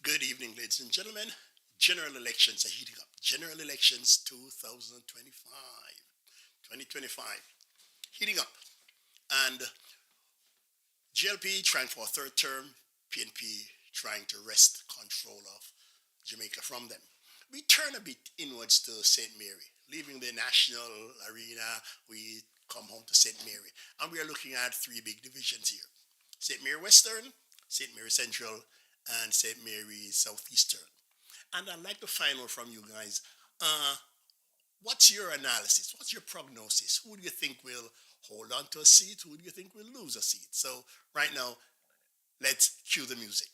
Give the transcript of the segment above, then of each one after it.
Good evening, ladies and gentlemen. General elections are heating up. General elections 2025, heating up. And GLP trying for a third term, PNP trying to wrest control of Jamaica from them. We turn a bit inwards to St. Mary, leaving the national arena. We come home to St. Mary, and we are looking at three big divisions here: St. Mary Western, St. Mary Central, and St. Mary Southeastern. And I'd like to find out from you guys, uh, what's your analysis? What's your prognosis? Who do you think will hold on to a seat? Who do you think will lose a seat? So right now, let's cue the music.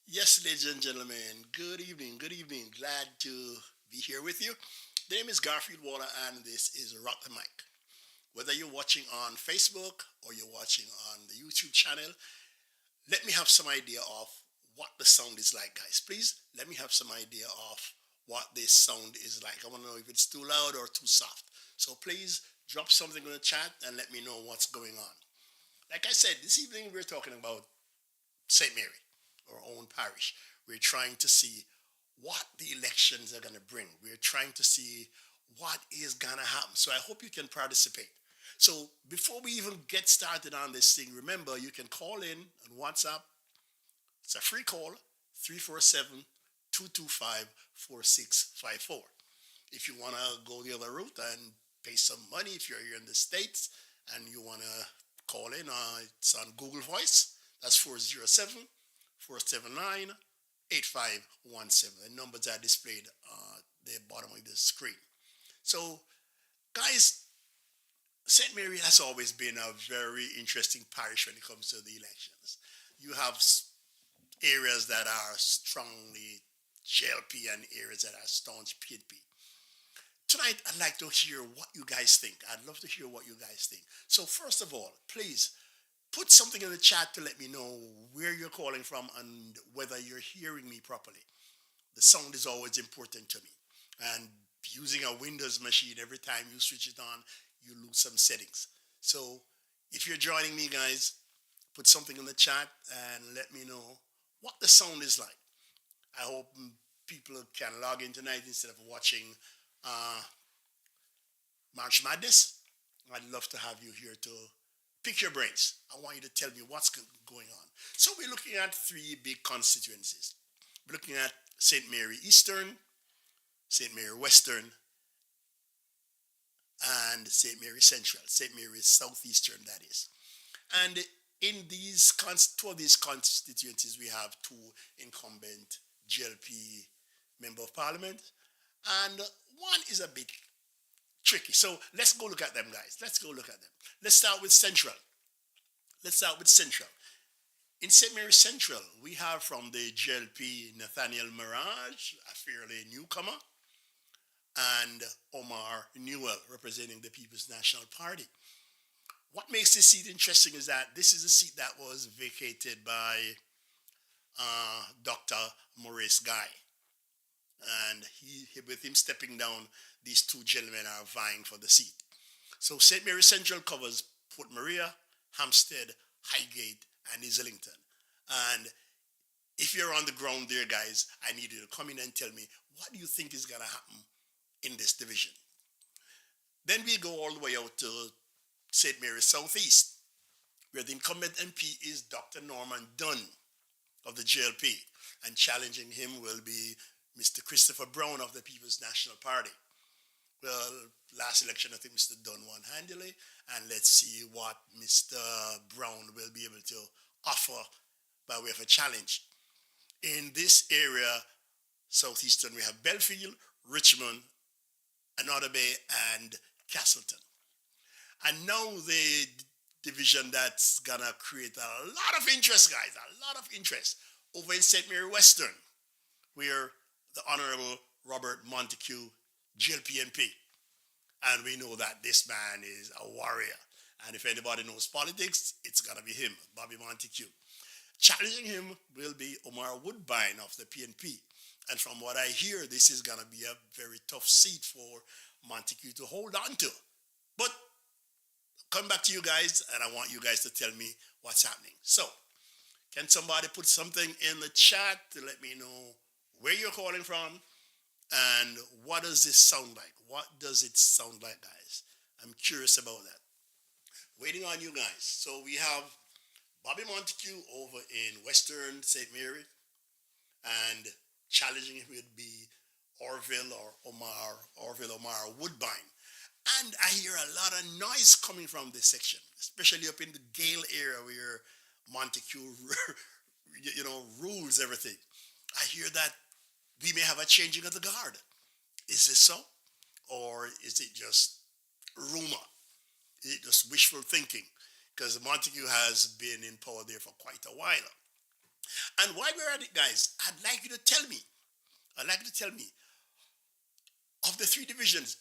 Yes, ladies and gentlemen, good evening, good evening. Glad to be here with you. The name is Garfield Water, and this is Rock the Mic. Whether you're watching on Facebook or you're watching on the YouTube channel, let me have some idea of what the sound is like, guys. Please let me have some idea of what this sound is like. I want to know if it's too loud or too soft. So please drop something in the chat and let me know what's going on. Like I said, this evening we're talking about St. Mary, our own parish. We're trying to see what the elections are going to bring. We're trying to see what is going to happen. So I hope you can participate. So before we even get started on this thing, remember you can call in on WhatsApp. It's a free call, 347-225-4654. If you want to go the other route and pay some money, if you're here in the States and you want to call in, it's on Google Voice. That's 407-479-8517. The numbers are displayed at the bottom of the screen. So, guys, St. Mary has always been a very interesting parish when it comes to the elections. You have areas that are strongly GLP and areas that are staunch PNP. Tonight, I'd like to hear what you guys think. I'd love to hear what you guys think. So, first of all, please put something in the chat to let me know where you're calling from and whether you're hearing me properly. The sound is always important to me. And using a Windows machine, every time you switch it on, you lose some settings. So if you're joining me, guys, put something in the chat and let me know what the sound is like. I hope people can log in tonight instead of watching uh, March Madness. I'd love to have you here to pick your brains. I want you to tell me what's going on. So we're looking at three big constituencies. We're looking at St. Mary Eastern, St. Mary Western, and St. Mary Central, St. Mary Southeastern, that is. And in two of these constituencies, we have two incumbent GLP member of parliament, and one is a bit tricky. So let's go look at them, guys. Let's go look at them. Let's start with Central. In St. Mary Central, we have from the GLP Nathaniel Maragh, a fairly newcomer, and Omar Newell, representing the People's National Party. What makes this seat interesting is that this is a seat that was vacated by Dr. Maurice Guy. And with him stepping down, these two gentlemen are vying for the seat. So St. Mary Central covers Port Maria, Hampstead, Highgate, and Islington. And if you're on the ground there, guys, I need you to come in and tell me, what do you think is going to happen in this division? Then we go all the way out to St. Mary's Southeast, where the incumbent MP is Dr. Norman Dunn. of the GLP. And challenging him will be Mr. Christopher Brown of the People's National Party. Well, last election, I think Mr. Dunn won handily, and let's see what Mr. Brown will be able to offer by way of a challenge. In this area, Southeastern, we have Belfield, Richmond, Another Bay, and Castleton. And now the division that's gonna create a lot of interest, guys, a lot of interest over in St. Mary Western, where the Honorable Robert Montaque, GLPNP. And we know that this man is a warrior. And if anybody knows politics, it's gonna be him, Bobby Montaque. Challenging him will be Omar Woodbine of the PNP. And from what I hear, this is gonna be a very tough seat for Montaque to hold on to. But come back to you guys, and I want you guys to tell me what's happening. So, can somebody put something in the chat to let me know where you're calling from and what does this sound like? What does it sound like, guys? I'm curious about that. Waiting on you guys. So we have Bobby Montaque over in Western St. Mary, and challenging him would be Orville Omar Woodbine. And I hear a lot of noise coming from this section, especially up in the Gale area where Montaque, rules everything. I hear that we may have a changing of the guard. Is this so? Or is it just rumor? Is it just wishful thinking? Because Montaque has been in power there for quite a while. And while we're at it, guys, I'd like you to tell me, of the three divisions,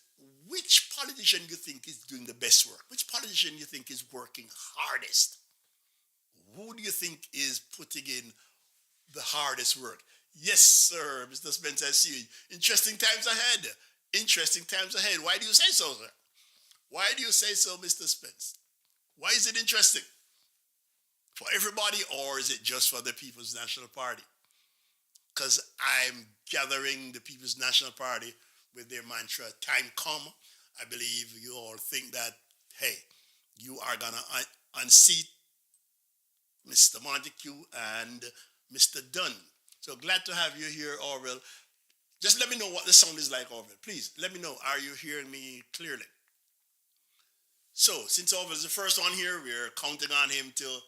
which politician you think is doing the best work? Which politician you think is working hardest? Who do you think is putting in the hardest work? Yes, sir, Mr. Spence, I see you. Interesting times ahead. Interesting times ahead. Why do you say so, sir? Why do you say so, Mr. Spence? Why is it interesting? For everybody, or is it just for the People's National Party? Because I'm gathering the People's National Party with their mantra, time come. I believe you all think that, hey, you are going to unseat Mr. Montaque and Mr. Dunn. So glad to have you here, Orville. Just let me know what the sound is like, Orville. Please, let me know. Are you hearing me clearly? So, since Orville's the first one here, we're counting on him to,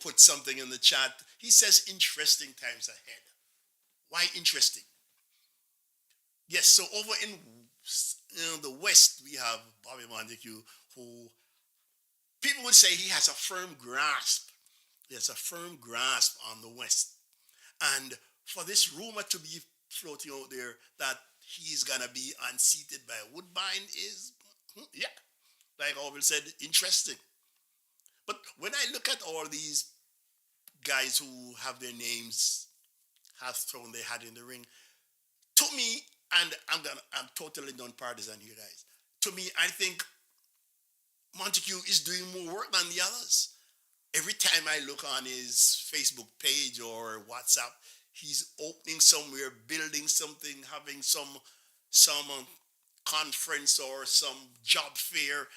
put something in the chat. He says interesting times ahead. Why interesting? Yes, so over in the West, we have Bobby Montaque, who people would say he has a firm grasp. He has a firm grasp on the West. And for this rumor to be floating out there that he's going to be unseated by Woodbine is, like Orville said, interesting. But when I look at all these guys who have their names, have thrown their hat in the ring, to me, and I'm totally non-partisan here, guys. To me, I think Montaque is doing more work than the others. Every time I look on his Facebook page or WhatsApp, he's opening somewhere, building something, having some conference or some job fair.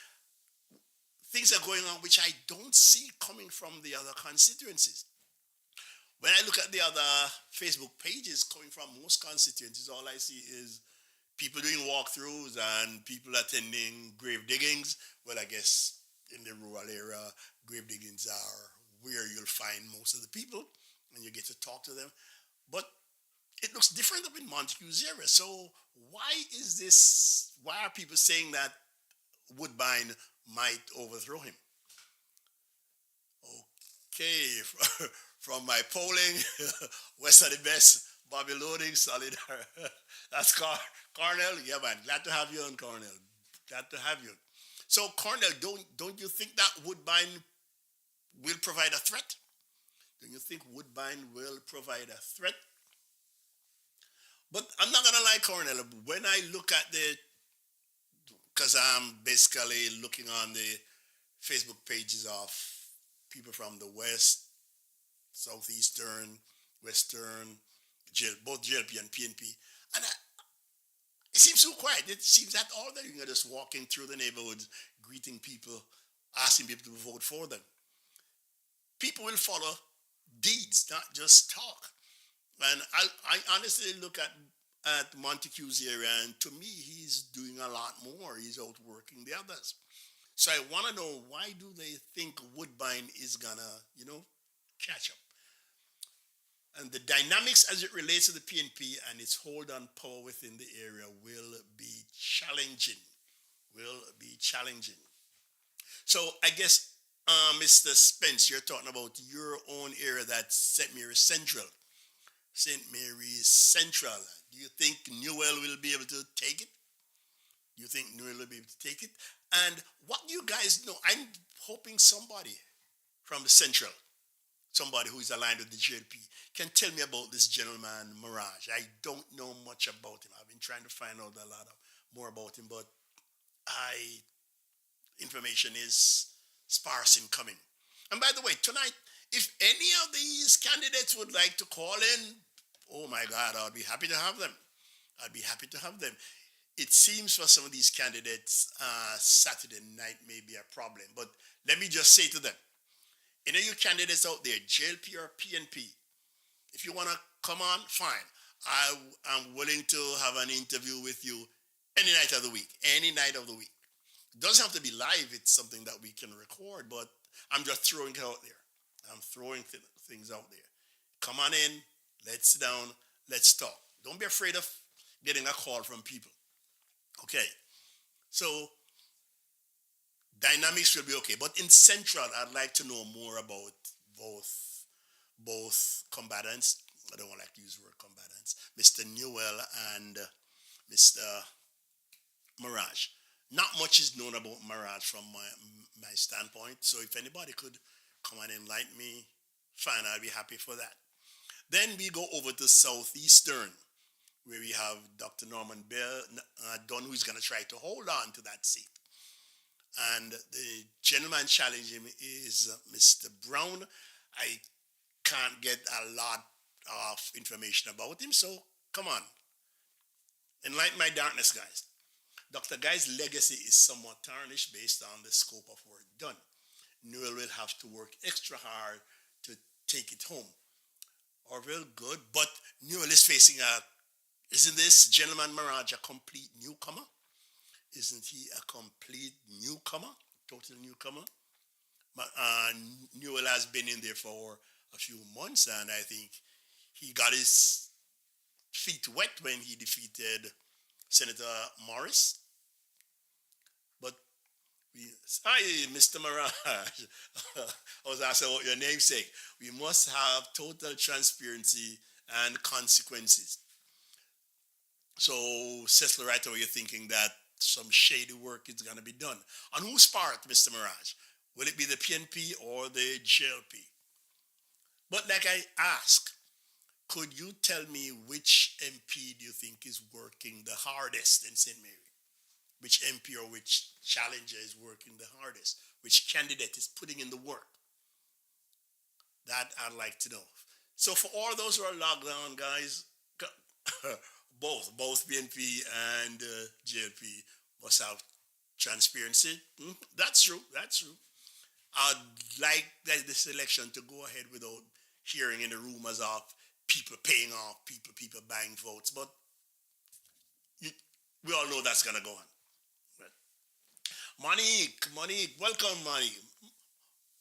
Things are going on which I don't see coming from the other constituencies. When I look at the other Facebook pages coming from most constituencies, all I see is people doing walkthroughs and people attending grave diggings. Well, I guess in the rural area, grave diggings are where you'll find most of the people and you get to talk to them. But it looks different up in Montaque's area. So why are people saying that Woodbine might overthrow him? Okay, from my polling, West are the best. Bobby Loading, solid. That's Cornell. Yeah, man. Glad to have you on, Cornell. Glad to have you. So, Cornell, don't you think that Woodbine will provide a threat? Don't you think Woodbine will provide a threat? But I'm not going to lie, Cornell. When I look at because I'm basically looking on the Facebook pages of people from the West, Southeastern, Western, both GLP and PNP. And it seems so quiet. It seems that all they're doing are just walking through the neighborhoods, greeting people, asking people to vote for them. People will follow deeds, not just talk. And I honestly look at Montague's area, and to me, he's doing a lot more. He's outworking the others. So I want to know, why do they think Woodbine is gonna, catch up? And the dynamics as it relates to the PNP and its hold on power within the area will be challenging. Will be challenging. So I guess, Mr. Spence, you're talking about your own area, that's St. Mary Central. St. Mary's Central. Do you think Newell will be able to take it? Do you think Newell will be able to take it? And what do you guys know? I'm hoping somebody from the Central, somebody who is aligned with the JLP, can tell me about this gentleman, Maragh. I don't know much about him. I've been trying to find out a lot more about him, but information is sparse in coming. And by the way, tonight, if any of these candidates would like to call in, oh my God, I'd be happy to have them. I'd be happy to have them. It seems for some of these candidates, Saturday night may be a problem. But let me just say to them, any of you candidates out there, JLP or PNP, if you want to come on, fine. I am willing to have an interview with you any night of the week. Any night of the week. It doesn't have to be live. It's something that we can record, but I'm just throwing it out there. I'm throwing things out there. Come on in. Let's sit down. Let's talk. Don't be afraid of getting a call from people. Okay. So dynamics will be okay. But in Central, I'd like to know more about both combatants. I don't want to use the word combatants. Mr. Newell and Mr. Maragh. Not much is known about Maragh from my standpoint. So if anybody could come and enlighten me, fine, I'll be happy for that. Then we go over to Southeastern, where we have Dr. Norman Dunn, who's going to try to hold on to that seat. And the gentleman challenging him is Mr. Brown. I can't get a lot of information about him, so come on. Enlighten my darkness, guys. Dr. Guy's legacy is somewhat tarnished based on the scope of work done. Newell will have to work extra hard to take it home. Orville, good, but Newell is facing isn't this gentleman Maragh a complete newcomer? Isn't he a complete newcomer? Total newcomer? Newell has been in there for a few months, and I think he got his feet wet when he defeated Senator Morris. But hi, Mr. Maragh. I was asking what your namesake. We must have total transparency and consequences. So, Cecil, right away, you're thinking that some shady work is going to be done. On whose part, Mr. Maragh? Will it be the PNP or the JLP? But like I ask, could you tell me which MP do you think is working the hardest in St. Mary? Which MP or which challenger is working the hardest? Which candidate is putting in the work? That I'd like to know. So for all those who are logged on, guys, both PNP and JLP must have transparency. That's true. I'd like this election to go ahead without hearing any rumors of people paying off people buying votes. But we all know that's going to go on. Monique, welcome, Monique.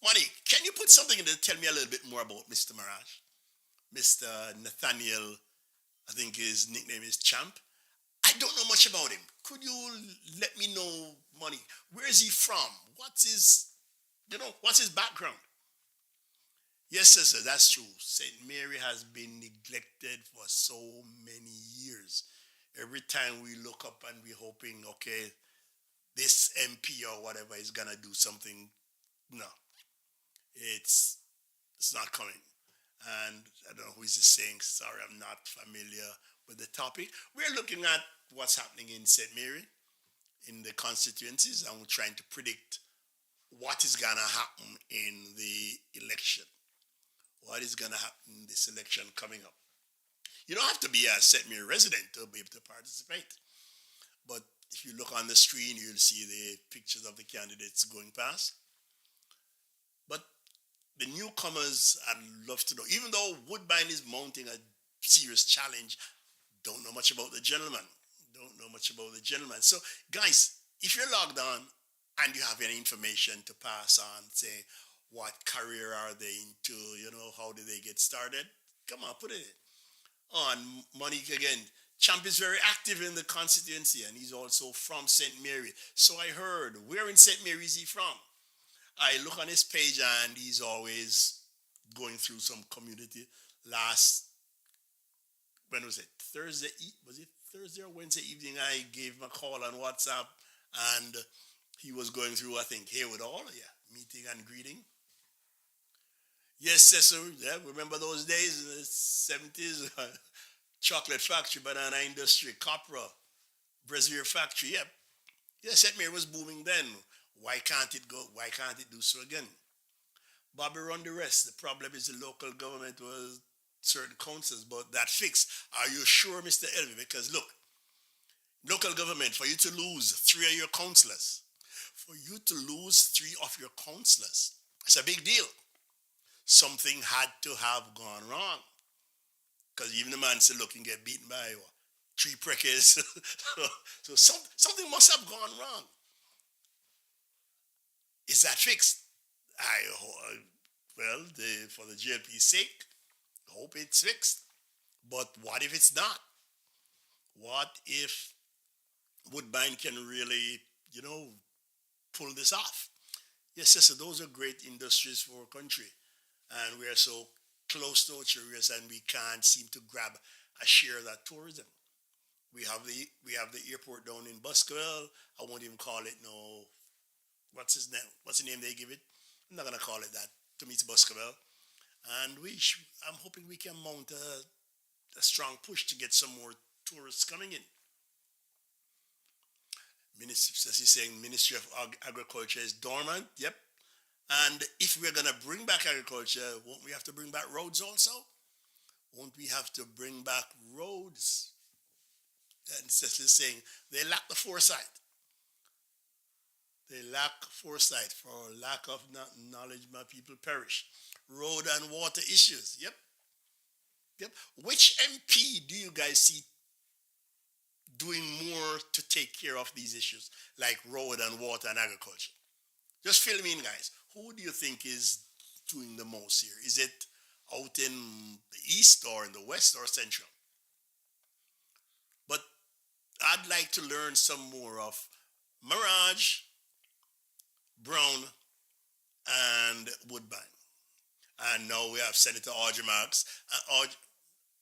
Monique, can you put something in there to tell me a little bit more about Mr. Maragh? Mr. Nathaniel, I think his nickname is Champ. I don't know much about him. Could you let me know, Monique, where is he from? What's his background? Yes, sir, that's true. St. Mary has been neglected for so many years. Every time we look up and we're hoping, okay, this MP or whatever is going to do something. No, it's not coming. And I don't know who is saying, sorry, I'm not familiar with the topic. We're looking at what's happening in St. Mary, in the constituencies, and we're trying to predict what is going to happen in the election. What is going to happen in this election coming up? You don't have to be a St. Mary resident to be able to participate. But if you look on the screen, you'll see the pictures of the candidates going past. But the newcomers, I'd love to know. Even though Woodbine is mounting a serious challenge, don't know much about the gentleman. Don't know much about the gentleman. So, guys, if you're logged on and you have any information to pass on, say what career are they into, how did they get started? Come on, put it on. Monique again. Champ is very active in the constituency and he's also from St. Mary. So I heard, where in St. Mary is he from? I look on his page and he's always going through some community. Last, when was it? Thursday? Was it Thursday or Wednesday evening? I gave him a call on WhatsApp and he was going through, I think, Haywood Hall, yeah, meeting and greeting. Yes, Cecil, yeah, remember those days in the 70s? Chocolate factory, banana industry, copra, brazier factory, yep. Yeah, St. Mary was booming then. Why can't it go? Why can't it do so again? Bobby run the rest. The problem is the local government was certain councils, but that fixed. Are you sure, Mr. Elvey? Because look, local government, for you to lose three of your councillors, it's a big deal. Something had to have gone wrong. Because even the man said, look, you can get beaten by what, three prickers. so something must have gone wrong. Is that fixed? For the GLP's sake, hope it's fixed. But what if it's not? What if Woodbine can really, pull this off? Yes, so those are great industries for our country. And we are so close to our areas and we can't seem to grab a share of that tourism. We have the airport down in Buskerville. I won't even call it what's his name? What's the name they give it? I'm not gonna call it that. To me, it's Buskerville. And I'm hoping we can mount a strong push to get some more tourists coming in. As he's saying, Ministry of Agriculture is dormant. Yep. And if we're gonna bring back agriculture, won't we have to bring back roads also? Won't we have to bring back roads? And Cecily's saying they lack the foresight. They lack foresight. For lack of knowledge, my people perish. Road and water issues. Yep. Which MP do you guys see doing more to take care of these issues, like road and water and agriculture? Just fill me in, guys. Who do you think is doing the most here? Is it out in the east or in the west or central? But I'd like to learn some more of Maragh, Brown, and Woodbine. And now we have Senator Audrey Marks.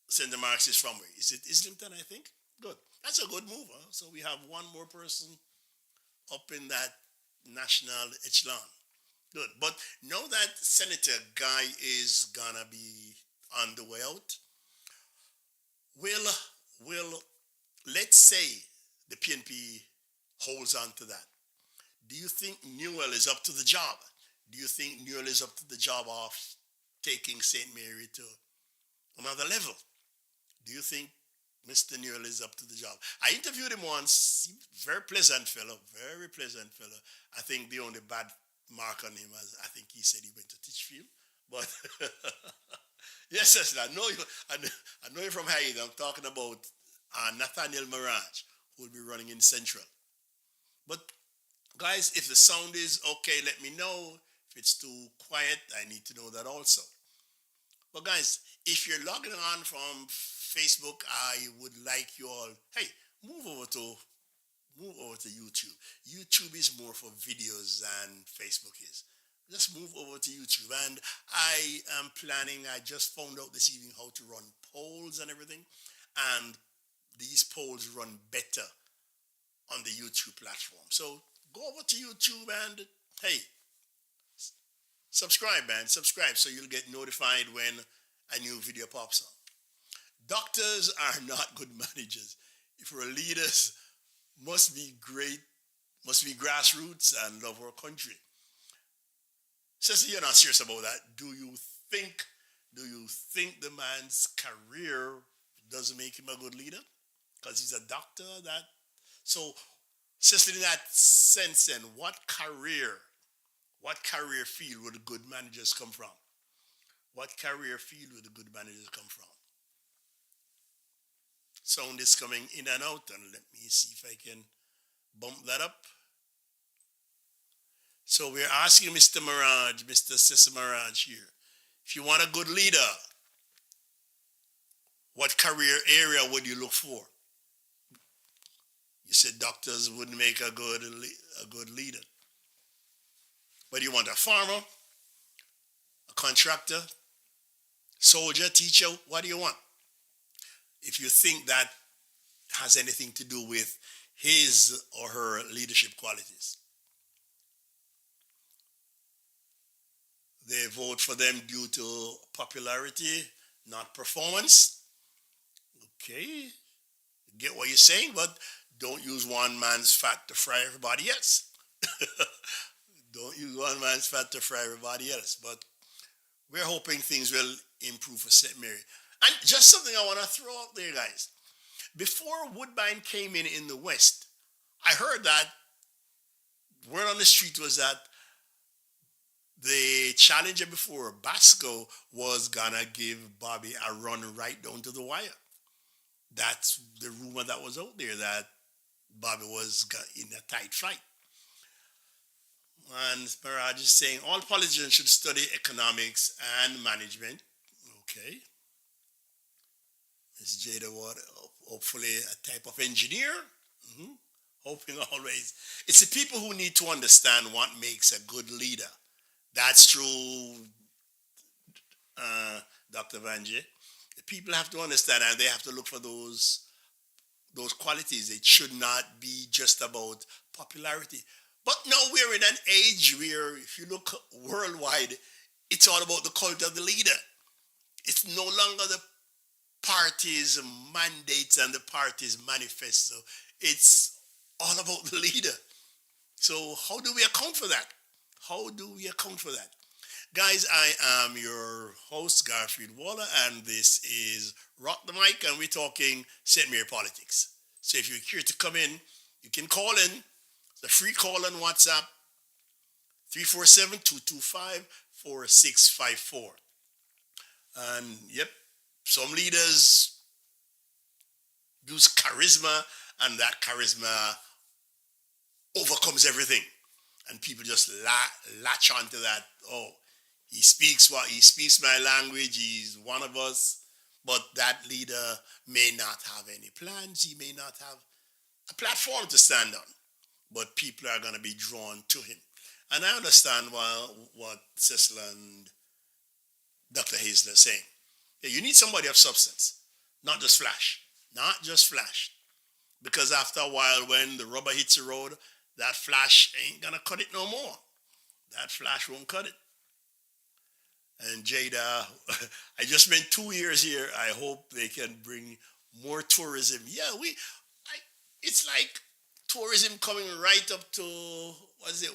Senator Marks is from where? Is it Islington, I think? Good. That's a good move. Huh? So we have one more person up in that national echelon. Good. But now that Senator Guy is gonna be on the way out, will let's say the PNP holds on to that. Do you think Newell is up to the job? Do you think Newell is up to the job of taking St. Mary to another level? Do you think Mr. Newell is up to the job? I interviewed him once. Very pleasant fellow. Very pleasant fellow. I think the only bad mark on him was I think he said he went to Titchfield. But yes, I know you from Haida. I'm talking about Nathaniel Maragh, who will be running in Central. But guys, if the sound is okay, let me know. If it's too quiet, I need to know that also. But guys, if you're logging on from Facebook, I would like you all, hey, move over to YouTube. YouTube is more for videos than Facebook is. Just move over to YouTube. And I am planning, I just found out this evening how to run polls and everything. And these polls run better on the YouTube platform. So go over to YouTube and, hey, subscribe, man. Subscribe so you'll get notified when a new video pops up. Doctors are not good managers. If we're leaders, must be great, must be grassroots and love our country. Sister, you're not serious about that. Do you think the man's career doesn't make him a good leader? Because he's a doctor? So, sister, in that sense, then, what career field would good managers come from? What career field would the good managers come from? Sound is coming in and out, and let me see if I can bump that up. So we're asking Mr. Maragh, Mr. Cesar Maragh here, if you want a good leader, what career area would you look for? You said doctors wouldn't make a good leader. But you want a farmer, a contractor, soldier, teacher, what do you want? If you think that has anything to do with his or her leadership qualities. They vote for them due to popularity, not performance. Okay, get what you're saying, but don't use one man's fat to fry everybody else. Don't use one man's fat to fry everybody else. But we're hoping things will improve for St. Mary. And just something I want to throw out there, guys. Before Woodbine came in the West, I heard that word on the street was that the challenger before Basco was gonna give Bobby a run right down to the wire. That's the rumor that was out there, that Bobby was in a tight fight. And Maragh is saying all politicians should study economics and management. Okay. Ms. Jada Watt, hopefully a type of engineer. Hoping always. It's the people who need to understand what makes a good leader. That's true, Dr. Vanjie. The people have to understand, and they have to look for those qualities. It should not be just about popularity. But now we're in an age where, if you look worldwide, it's all about the cult of the leader. It's no longer the party's mandates and the party's manifesto. It's all about the leader. So how do we account for that? How do we account for that? Guys, I am your host, Garfield Waller, and this is Rock the Mic, and we're talking St. Mary politics. So if you're here to come in, you can call in. It's a free call on WhatsApp, 347-225-4654. And yep, some leaders use charisma, and that charisma overcomes everything. And people just latch onto that. Oh, he speaks my language, he's one of us. But that leader may not have any plans, he may not have a platform to stand on. But people are going to be drawn to him. And I understand what Cecil and Dr. Hazel are saying. Yeah, you need somebody of substance, not just flash. Not just flash. Because after a while, when the rubber hits the road, that flash ain't going to cut it no more. That flash won't cut it. And Jada, I just spent 2 years here. I hope they can bring more tourism. Yeah, it's like tourism coming right up to,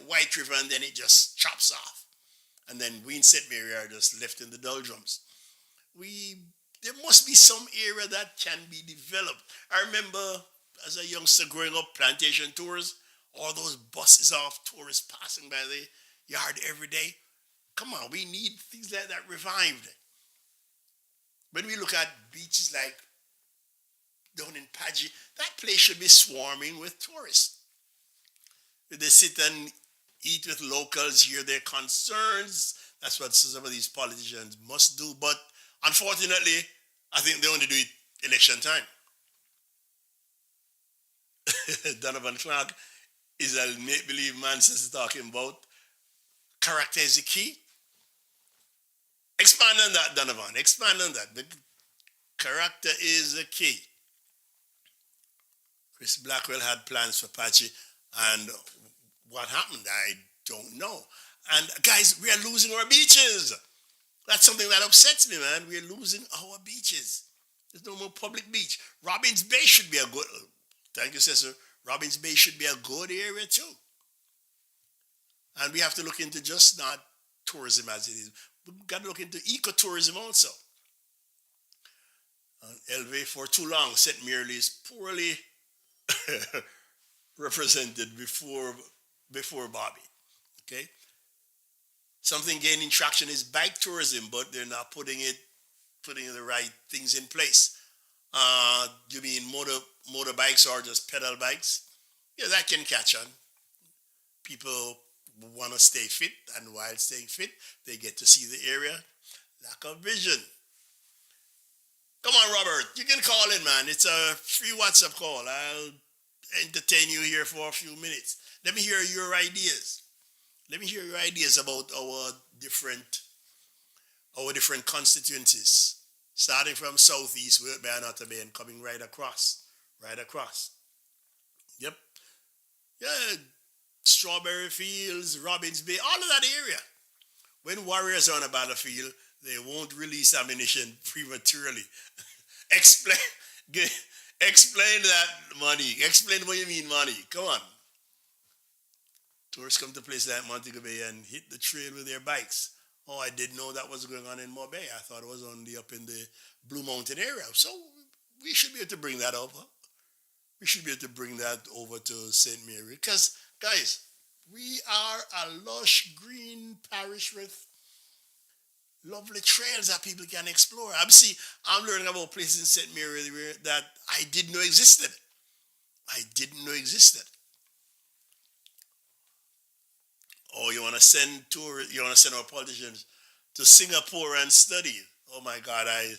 White River, and then it just chops off. And then we in St. Mary are just left in the doldrums. There must be some area that can be developed. I remember as a youngster growing up, plantation tours, all those buses of tourists passing by the yard every day. Come on, we need things like that revived. When we look at beaches like down in Pagy, that place should be swarming with tourists. They sit and eat with locals, hear their concerns. That's what some of these politicians must do. But unfortunately, I think they only do it election time. Donovan Clark is a make-believe man since talking about character is the key. Expand on that, Donovan. Expand on that. The character is the key. Chris Blackwell had plans for Pachi, and what happened, I don't know. And guys, we are losing our beaches. That's something that upsets me, man. We're losing our beaches. There's no more public beach. Robbins Bay should be a good, thank you, Cesar. Robbins Bay should be a good area too. And we have to look into just not tourism as it is. We've got to look into ecotourism also. Elvay, for too long, St. Mary is poorly represented before Bobby. Okay? Something gaining traction is bike tourism, but they're not putting the right things in place. You mean motorbikes or just pedal bikes? Yeah, that can catch on. People want to stay fit, and while staying fit, they get to see the area. Lack of vision. Come on, Robert. You can call in, man. It's a free WhatsApp call. I'll entertain you here for a few minutes. Let me hear your ideas. Let me hear your ideas about our different constituencies, starting from southeast with Bay and coming right across, right across. Yep. Yeah, Strawberry Fields, Robbins Bay, all of that area. When warriors are on a battlefield, they won't release ammunition prematurely. Explain, explain that money. Explain what you mean money. Come on. Tourists come to places like Montaque Bay and hit the trail with their bikes. Oh, I didn't know that was going on in Moore Bay. I thought it was only up in the Blue Mountain area. So we should be able to bring that over. We should be able to bring that over to St. Mary. Because, guys, we are a lush green parish with lovely trails that people can explore. I'm learning about places in St. Mary that I didn't know existed. I didn't know existed. Oh, you want to send our politicians to Singapore and study. Oh my God, I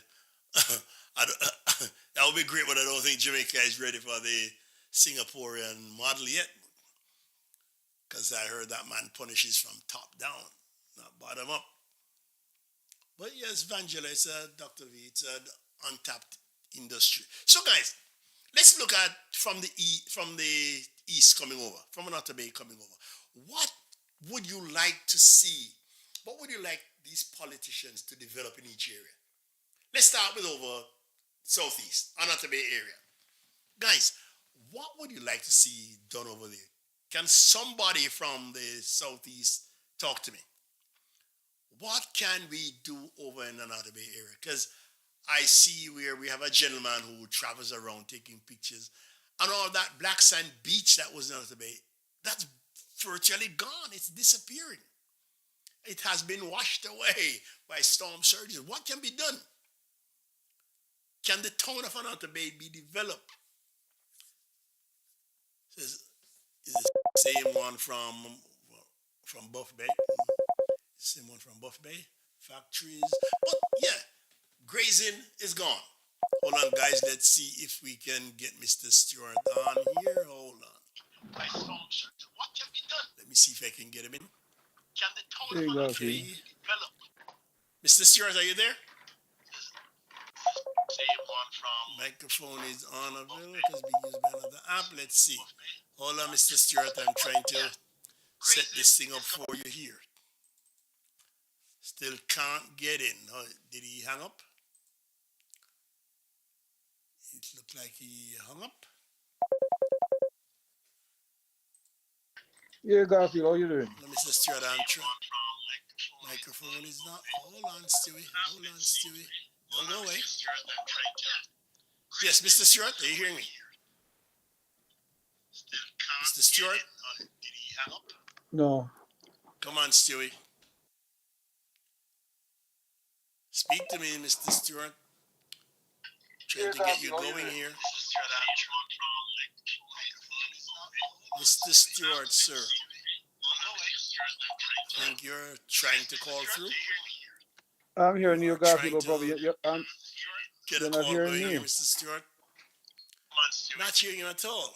that would be great, but I don't think Jamaica is ready for the Singaporean model yet. Because I heard that man punishes from top down, not bottom up. But yes, Vangela, it's a Dr. V, it's an untapped industry. So guys, let's look at from the east coming over, from Another Bay coming over. What would you like to see? What would you like these politicians to develop in each area? Let's start with over southeast, Another Bay area. Guys, what would you like to see done over there? Can somebody from the southeast talk to me? What can we do over in Another Bay area? Because I see where we have a gentleman who travels around taking pictures, and all that black sand beach that was in Another Bay, that's virtually gone. It's disappearing. It has been washed away by storm surges. What can be done? Can the town of Another Bay be developed? Is the same one from Buff Bay? Same one from Buff Bay. Factories. But yeah, grazing is gone. Hold on, guys. Let's see if we can get Mr. Stewart on here. Hold on. By storm surge. What can be done? Let me see if I can get him in. Can the town of Another Bay be developed? Mr. Stewart, are you there? Same one from microphone is unavailable because being used by another app. Let's see. Hold on, Mr. Stewart. I'm trying to set this thing up for you here. Still can't get in. Oh, did he hang up? It looked like he hung up. Yeah, Garfield, how you doing? No, Mr. Stewart, I'm trying. Microphone is not. Hold on, Stewie. Hold on, Stewie. Don't go away. Yes, Mr. Stewart, are you hearing me? Mr. Stewart? Did he hang up? No. Come on, Stewie. Speak to me, Mr. Stewart. Trying to get you going here. Mr. Stewart, sir. I think you're trying to call through. I'm hearing you, Garfield, brother. Get a not call hearing going me. here, Mr. Stewart. Not hearing you at all.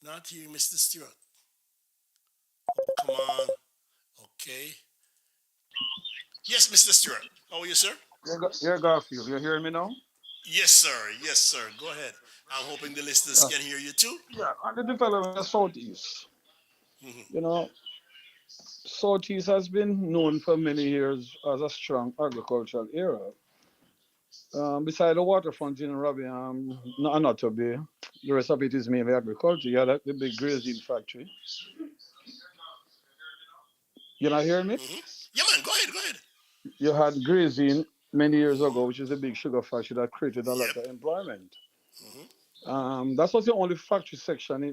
Not hearing Mr. Stewart. Oh, come on. Okay. Yes, Mr. Stewart. How are you, sir? Yeah, Garfield. You hearing me now? Yes, sir. Yes, sir. Go ahead. I'm hoping the listeners can hear you too. Yeah, on the development of Southeast. Mhm. You know, Southeast has been known for many years as a strong agricultural area. Beside the waterfront in Robbie, not to be, the rest of it is mainly agriculture. You had the big grazing factory. You not hearing me? Yeah, man. Go ahead. Go ahead. You had grazing many years ago, which is a big sugar factory that created a lot Yep. of employment. hmm That was the only factory section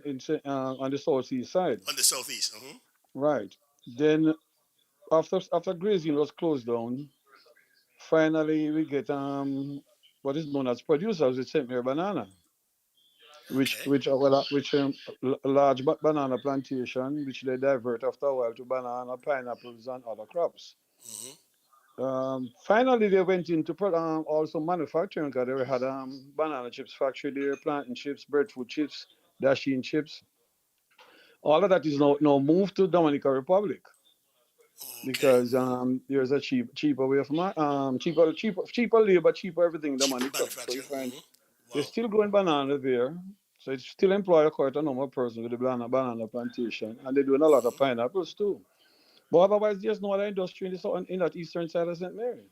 on the southeast side. On the southeast. Right. Then after grazing was closed down, finally we get what is known as producers with St. Mary banana, Okay. a large banana plantation, which they divert after a while to banana, pineapples, and other crops. Hmm. Finally, they went into also manufacturing because they had banana chips factory there, plantain chips, breadfruit chips, dasheen chips. All of that is now moved to Dominican Republic Okay. because there's a cheaper way of cheaper labor, cheaper everything in Cheaper Dominican. So you manufacturing. find Hmm. they're Wow. still growing banana there. So it still employ quite a number of persons with the banana plantation, and they're doing a lot of Hmm. pineapples too. But otherwise, there's no other industry in that eastern side of St. Mary.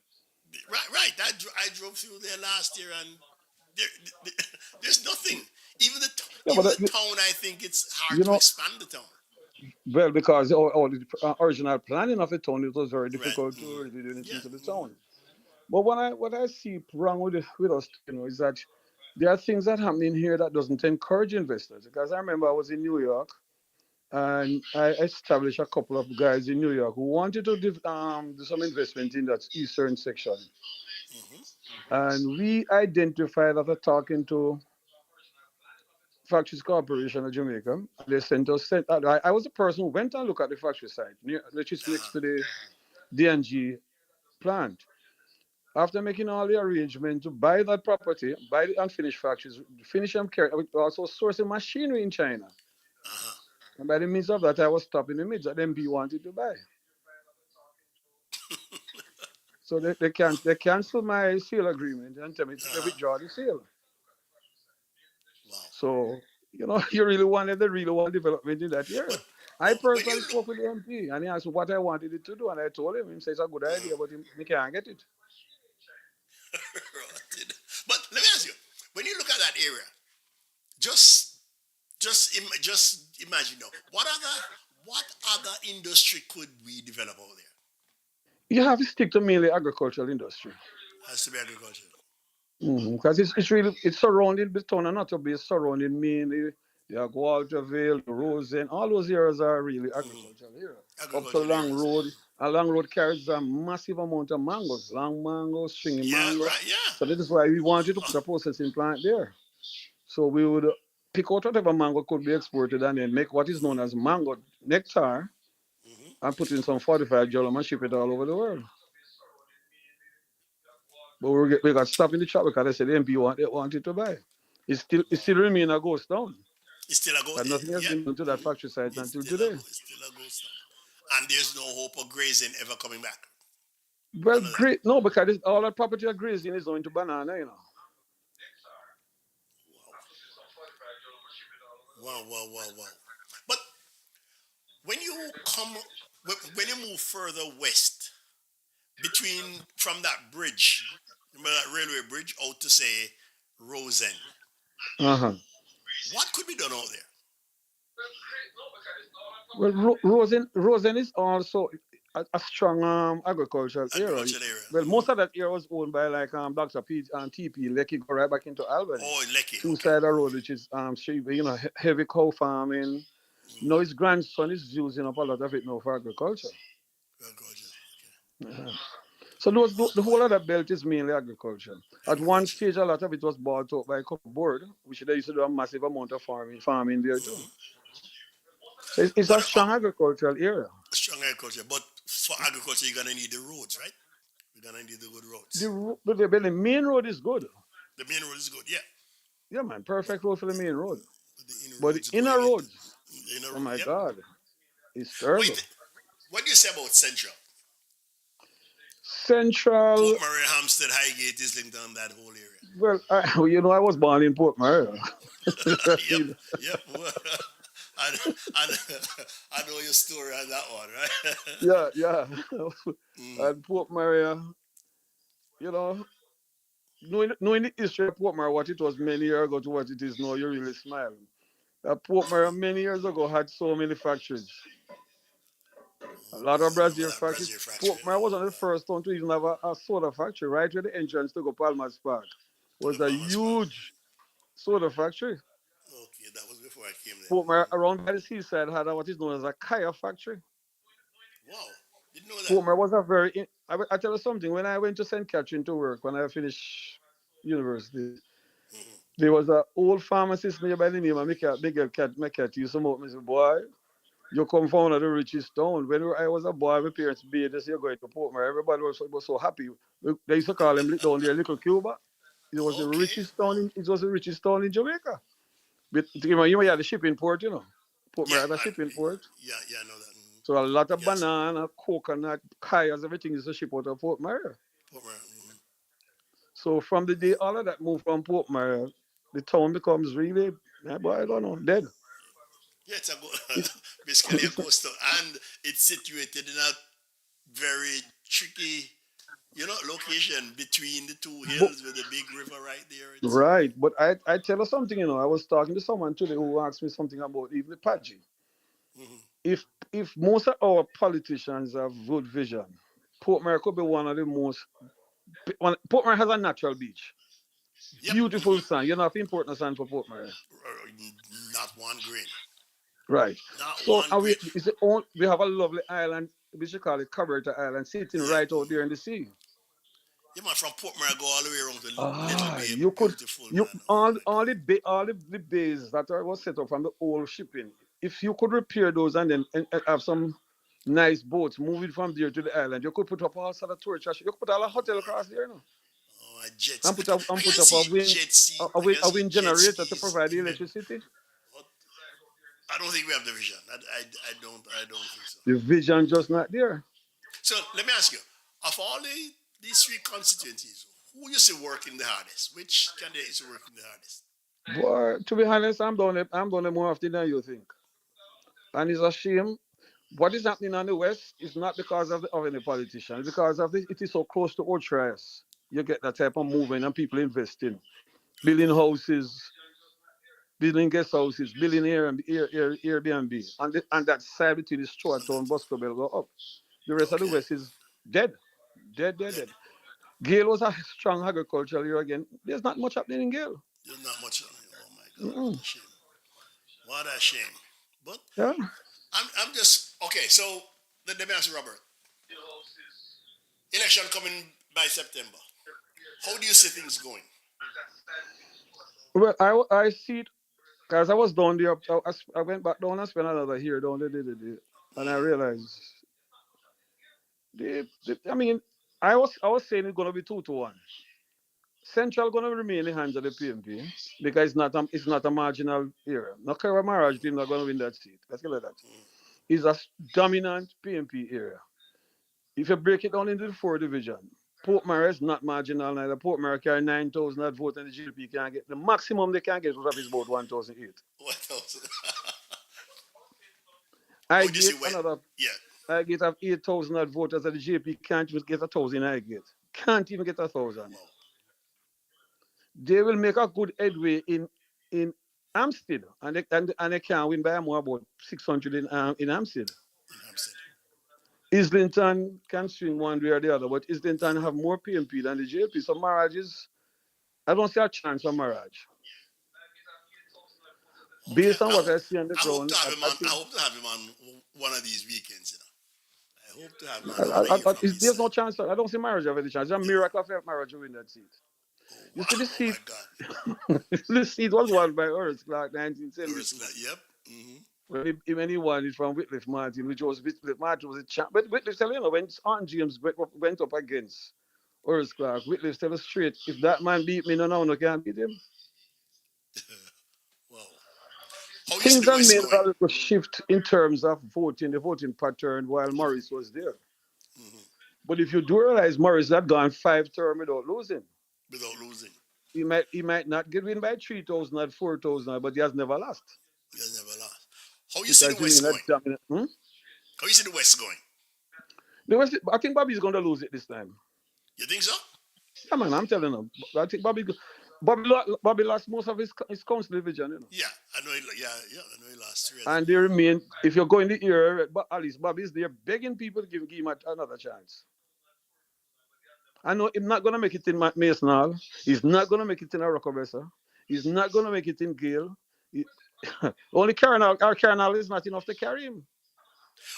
Right, right. I drove through there last year, and there, there's nothing. Yeah, Even but the town, I think it's hard you to know, expand the town. well, because all the original planning of the town, it was very Right. difficult to Hmm. really do anything Yeah. to the Hmm. town. But what I see wrong with us, is that there are things that happening here that doesn't encourage investors. Because I remember I was in New York and I established a couple of guys in New York who wanted to do some investment in that eastern section, Hmm. and we identified after talking to Factories Corporation of Jamaica, and they sent us. I was the person who went and looked at the factory site, which is next Uh-huh. to the DNG plant. After making all the arrangement to buy that property, buy the unfinished factories, finish them, carry, also sourcing machinery in China. Uh-huh. And by the means of that, I was stopped in the midst that MP wanted to buy. So they canceled my sale agreement and tell me to Uh-huh. withdraw the sale. Wow. So, they really want development in that area. But I when you personally look, spoke with the MP and he asked me what I wanted it to do, and I told him, he says it's a good uh, idea, but he can't get it. but let me ask you, when you look at that area, just just imagine now, what other industry could we develop over there? You have to stick to mainly agricultural industry. Has to be agriculture. Because it's surrounded the town and not to be surrounded mainly the Walterville, the Rosen, all those areas are really Hmm. agricultural area. Up to Agricultural Long areas. Road, a Long Road carries a massive amount of mangoes, long mangoes, stringy Yeah, mango. right. Yeah. So that is why we wanted to Oh, put a processing plant there. So we would pick out whatever mango could be exported and then make what is known as mango nectar hmm. and put in some fortified gelatin and ship it all over the world. But we got stopped in the trap because they said the MP they wanted to buy. It Wow. still remain a ghost town. It's still a go. And nothing has Yep. been done to that Hmm. factory site It's until still a today. go. It's still a ghost town, and there's no hope of grazing ever coming back. Well, None of that. great. No, because all that property are grazing is going to banana. Wow. Wow. Wow. Wow. Wow. But when you come, when you move further west, between from that bridge, remember that railway bridge out to say Rosen, Uh-huh. what could be done out there? Well, Rosen is also a strong agricultural area. Agricultural area. Well, Hmm. most of that area was owned by like Dr. P and TP. Lecky go right back into Albany. Oh, Lecky. Two Okay. side of road, which is heavy cow farming. Hmm. Now his grandson is using up a lot of it now for agriculture. Agriculture. Okay. Uh-huh. So Oh the boy. whole of that belt is mainly agriculture. At one Agriculture. stage, a lot of it was bought out by board, which they used to do a massive amount of farming there too. Hmm. So it's a But strong agricultural area. strong agriculture. But for agriculture, you're gonna need the roads, right? You're gonna need the good roads. The main road is good. The main road is good, yeah. Yeah, man, But perfect road for the main road. but the inner But the roads inner going into roads, the inner oh road, my yep. God, it's What do you terrible. what do you say about Central? Port Central, Murray, Hampstead, Highgate, Islington, that whole area. well, I was born in Port Maria. Yep, yep. I, I, I know your story on that one, right? Yeah, yeah. Mm, And Port Maria, you know, knowing the history of Port Maria, what it was many years ago to what it is now, you really smile. Port Maria many years ago had so many factories. A oh lot boy, of I remember Brazil that factories. Brazil factory. Port Maria was one of the first town to even have a soda factory, right where the entrance to go Palmas Park. To Was the a Palmas Park. huge soda factory. Okay, that was before I came there. Port Maria around by the seaside had what is known as a kaya factory. Wow. Didn't know that. Portmore was a very. I tell you something. When I went to St. Catherine to work, when I finished university, Hmm. there was an old pharmacist near by the name of Miguel Cat used to smoke me. Say, boy, you come from one of the richest town. When I was a boy, my parents made us, you're going to Portmore. Everybody was so happy. They used to call him down there Little Cuba. It was the Okay. richest town. It was the richest town in Jamaica. But you had a shipping port, you know. Yeah. Portmore had a shipping port. Yeah. Yeah. I know that. So a lot of Yes. banana, coconut, kayas, everything is a ship out of Portmore. Portmore. So from the day all of that moved from Portmore, the town becomes really, boy, I don't know, dead. Yeah, it's a It's, basically a it's ghost town, and it's situated in a very tricky, location between the two but, hills with the big river right there. It's right, but I tell you something, I was talking to someone today who asked me something about even the Pagy. hmm If if most of our politicians have good vision, Portmore could be one of the most. Portmore has a natural beach, yep, beautiful sand. You know, have important sand for Portmore. not one grain, Right. not So one grain. we have a lovely island, we should call it Cabarta Island, sitting Yeah, right out there in the sea. yeah, man. From Portmore, go all the way around to Little Ah, Bay, you could beautiful you man. Oh my God. all the bays that was set up from the old shipping. If you could repair those and have some nice boats moving from there to the island, you could put up all sort of tourist. You could put all a Oh hotel my, across there, no? oh my jets. And I put can up see jet ski. I can a see wind jet generator to skis provide the in the. electricity. What? I don't think we have the vision. I don't think so. The vision just not there. So let me ask you, of all these three constituencies, who used to work in the hardest? Which candidate used to work in the hardest? But to be honest, I'm doing it more often than you think. And it's a shame. What is happening on the West is not because of any politician. It's because it is so close to Ultras. You get that type of movement and people investing, building Okay. houses, building guest houses, building Airbnb. And that side between the Stuart And Town, that, Bosco Bell go up. The rest of the okay. West is dead. Dead, dead, Dead. dead. Gale was a strong agricultural year again. There's not much happening in Gale. There's not much on it. Oh my God, what Mm-mm. a shame. What a shame. But Yeah. I'm just okay. So let me ask you, Robert. Election coming by September. How do you see things going? Well, I see it because I was down there. I went back down and spent another year down there, and I Mm, realized I mean, I was saying it's gonna be 2-1. Central gonna remain in the hands of the PMP because it's not a marginal area. No care Maragh team not gonna win that seat. Let's get like that. mm, It's a dominant PMP area. If you break it down into the four division, Portmore is not marginal neither. Portmore carry 9,000 that vote and the GLP can get the maximum they can get out of is about 1,008. what else? I How do you see get what? another Yeah. I get have 8,000 odd voters and the JP can't even get 1,000 I get. Can't even get 1,000. Wow. They will make a good headway in Hampstead and they can win by more about 600 in Hampstead. In Hampstead. Islington can swing one way or the other, but Islington have more PMP than the JP. So Marriage is I don't see a chance for Marriage. Okay. Based on what I see on the I hope ground, to have him I on. I think hope to have him on one of these weekends. I hope to have him on. I want to hear from his there's no side. chance. I don't see Marriage have any chance. It's a miracle if Marriage will win that seat. Oh You wow. see the Oh my seat. God. The seat was won by Horace Clark Doris 1972. Clark. Yep. Mm-hmm. When he won it from Whitcliffe Martin, which was Whitcliffe Martin was a champ. But Whitcliffe tell you know when Aunt James went up against Horace Clark, Whitcliffe tell us straight, if that man beat me, no can't beat him. Wow. How you see Things the have West made going? a little shift in terms of voting, the voting pattern while Morris was there. Mm-hmm. But if you do realize Morris had gone 5 terms without losing, Without losing. he might not get win by 3,000 or 4,000, but he has never lost He has never lost. How you see the because he West remained a going? dominant. How you see the West going? I think Bobby's going to lose it this time. You think so? Yeah, man, I'm telling you. I think Bobby lost most of his council division. Yeah, I know. Yeah. I know he lost three of them. And they remain. If you're going the era, but at least Bobby's there begging people to give him another chance. I know he's not going to make it in Mason Hall. He's not going to make it in Arocobesa. He's not going to make it in Gale. He, only Carnal, our Carnal is not enough to carry him.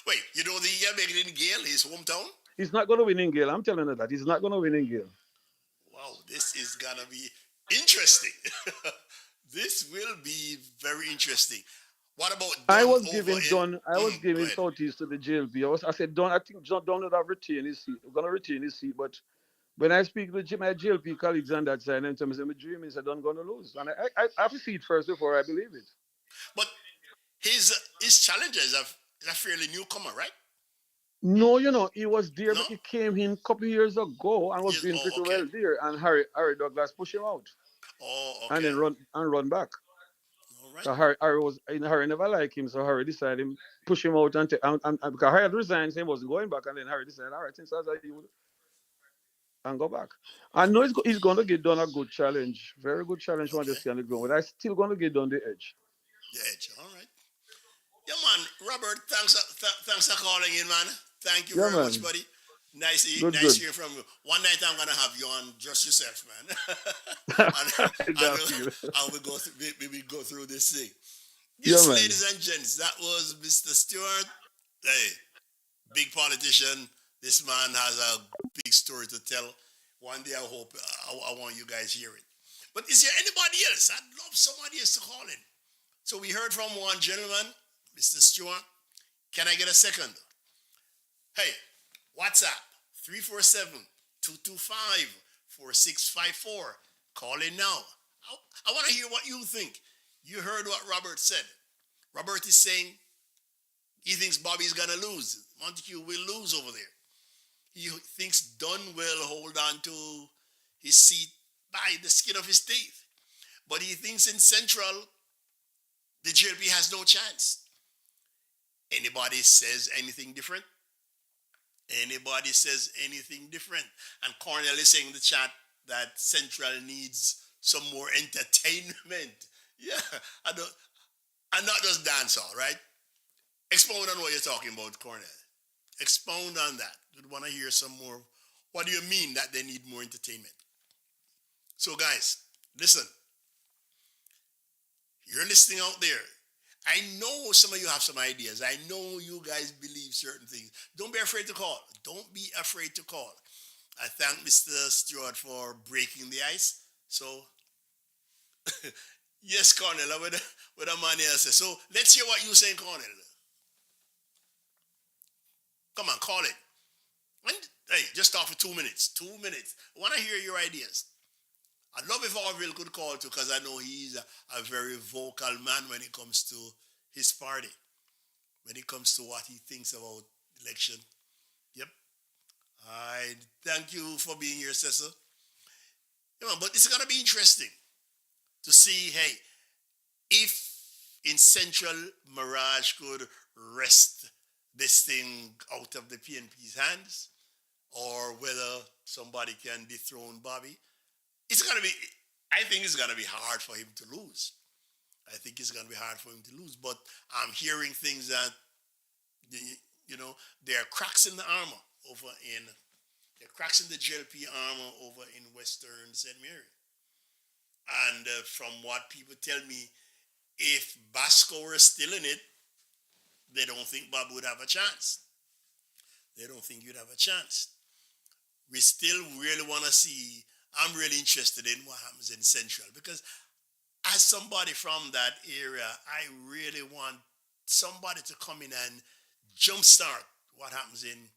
Wait, you don't think he'll make it in Gale, his hometown? He's not going to win in Gale. I'm telling you that. He's not going to win in Gale. Wow, this is gonna be interesting. This will be very interesting. What about I Dunn was over giving in? Dunn, I was Go giving ahead. Southeast to the JLP. I said, Dunn, I think Dunn would have retained his seat. Going to retain his seat. But when I speak to my JLP colleagues on that side, and tell me, my dream is that Dunn going to lose. And I have to see it first before I believe it. But his challenger is a fairly newcomer, right? No, he was there, No. but he came in a couple of years ago and was Yes. doing Oh, pretty okay. well there. And Harry Douglas pushed him out Oh, and okay. then run back. All right. 'Cause Harry never liked him, so Harry decided him push him out and because Harry had resigned, saying he wasn't going back, and then Harry decided, all right, since that's how you would and go back. I know he's going to get done a good challenge, very good challenge from what you Okay. see on the ground, but I still going to get done the edge. The edge. All right. Yeah, man. Robert, thanks for calling in, man. Thank you Yeah, very much, man, buddy. Nice, good, nice good. hearing from you. One night I'm gonna have you on just yourself, man, and and, That's good. and we go through this thing. Yeah, Yes, man. ladies and gents, that was Mr. Stewart. Hey, big politician. This man has a big story to tell. One day I hope I want you guys hear it. But is there anybody else? I'd love somebody else to call in. So we heard from one gentleman, Mr. Stewart. Can I get a second? Hey, WhatsApp 347-225-4654. Call in now. I want to hear what you think. You heard what Robert said. Robert is saying he thinks Bobby's going to lose. Montague will lose over there. He thinks Dunn will hold on to his seat by the skin of his teeth. But he thinks in Central, the JLP has no chance. Anybody says anything different? Anybody says anything different? And Cornell is saying in the chat that Central needs some more entertainment. Yeah, and not just dancehall, right? Expound on what you're talking about, Cornell. Expound on that. We'd want to hear some more. What do you mean that they need more entertainment? So, guys, listen. You're listening out there. I know some of you have some ideas. I know you guys believe certain things. Don't be afraid to call. Don't be afraid to call. I thank Mr. Stewart for breaking the ice. So, yes, Cornell, with a man here says. So, let's hear what you're saying, Cornell. Come on, call it. And, hey, just talk for 2 minutes. 2 minutes. I want to hear your ideas. I'd love if Orville could call too, because I know he's a very vocal man when it comes to his party, when it comes to what he thinks about election. Yep. I thank you for being here, Cecil. Yeah, but it's going to be interesting to see, hey, if in Central Mirage could wrest this thing out of the PNP's hands, or whether somebody can dethrone Bobby. It's going to be, I think it's going to be hard for him to lose. I think it's going to be hard for him to lose. But I'm hearing things that, there are cracks in the armor there are cracks in the JLP armor over in Western St Mary. And from what people tell me, if Basco were still in it, they don't think Bob would have a chance. They don't think you'd have a chance. We still really want to see. I'm really interested in what happens in Central because as somebody from that area, I really want somebody to come in and jumpstart what happens in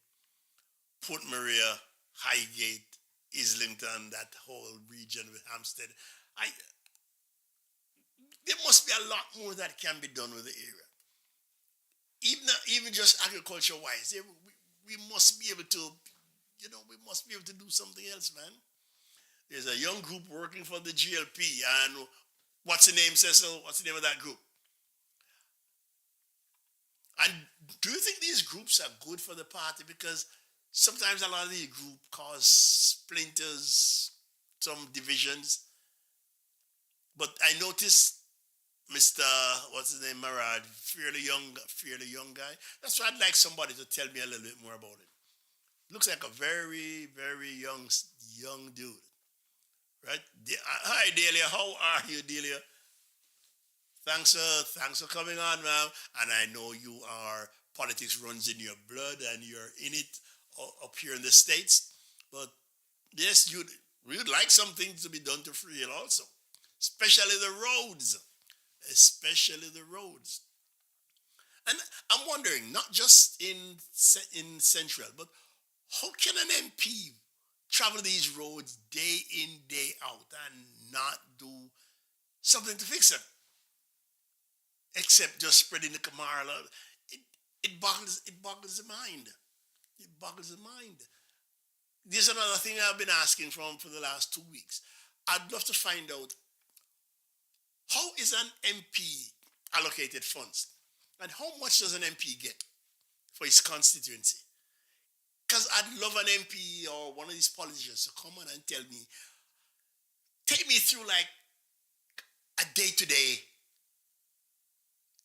Port Maria, Highgate, Islington, that whole region with Hampstead. There must be a lot more that can be done with the area. Even just agriculture wise, we must be able to, we must be able to do something else, man. There's a young group working for the GLP, and what's the name, Cecil? What's the name of that group? And do you think these groups are good for the party? Because sometimes a lot of these groups cause splinters, some divisions. But I noticed Mr. What's his name, Maragh, fairly young guy. That's why I'd like somebody to tell me a little bit more about it. Looks like a very, very young dude. Right? Hi, Delia. How are you, Delia? Thanks for coming on, ma'am. And I know you are politics runs in your blood and you're in it up here in the States. But yes, you'd like something to be done to Freehill also, especially the roads, especially the roads. And I'm wondering, not just in Central, but how can an MP travel these roads day in, day out and not do something to fix them, except just spreading the Kamara? It, it boggles the mind. It boggles the mind. There's another thing I've been asking for the last 2 weeks. I'd love to find out, how is an MP allocated funds? And how much does an MP get for his constituency? Because I'd love an MP or one of these politicians to come on and tell me, take me through like a day-to-day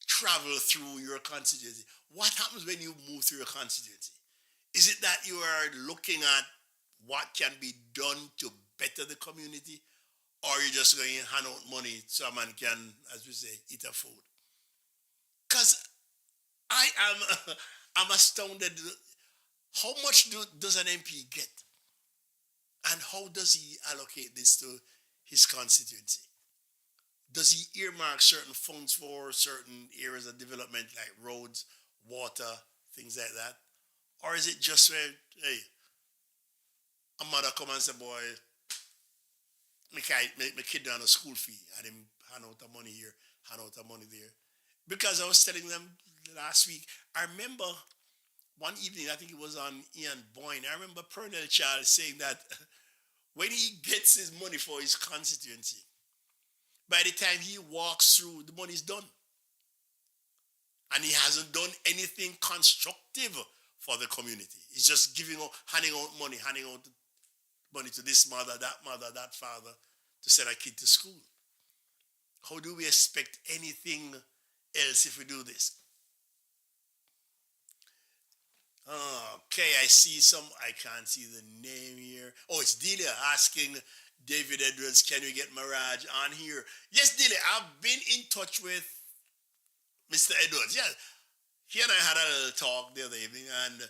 travel through your constituency. What happens when you move through your constituency? Is it that you are looking at what can be done to better the community? Or are you just going to hand out money so a man can, as we say, eat a food? Because I'm astounded. How much does an MP get? And how does he allocate this to his constituency? Does he earmark certain funds for certain areas of development like roads, water, things like that? Or is it just where, hey, a mother come and say, boy, my kid down a school fee, and him hand out the money here, hand out the money there? Because I was telling them last week, I remember one evening, I think it was on Ian Boyne, I remember Pernell Charles saying that when he gets his money for his constituency, by the time he walks through, the money's done. And he hasn't done anything constructive for the community. He's just handing out money to this mother, that father to send a kid to school. How do we expect anything else if we do this? Okay, I can't see the name here. Oh, it's Delia asking David Edwards, can we get Maragh on here? Yes, Delia, I've been in touch with Mr. Edwards. Yeah, he and I had a little talk the other evening, and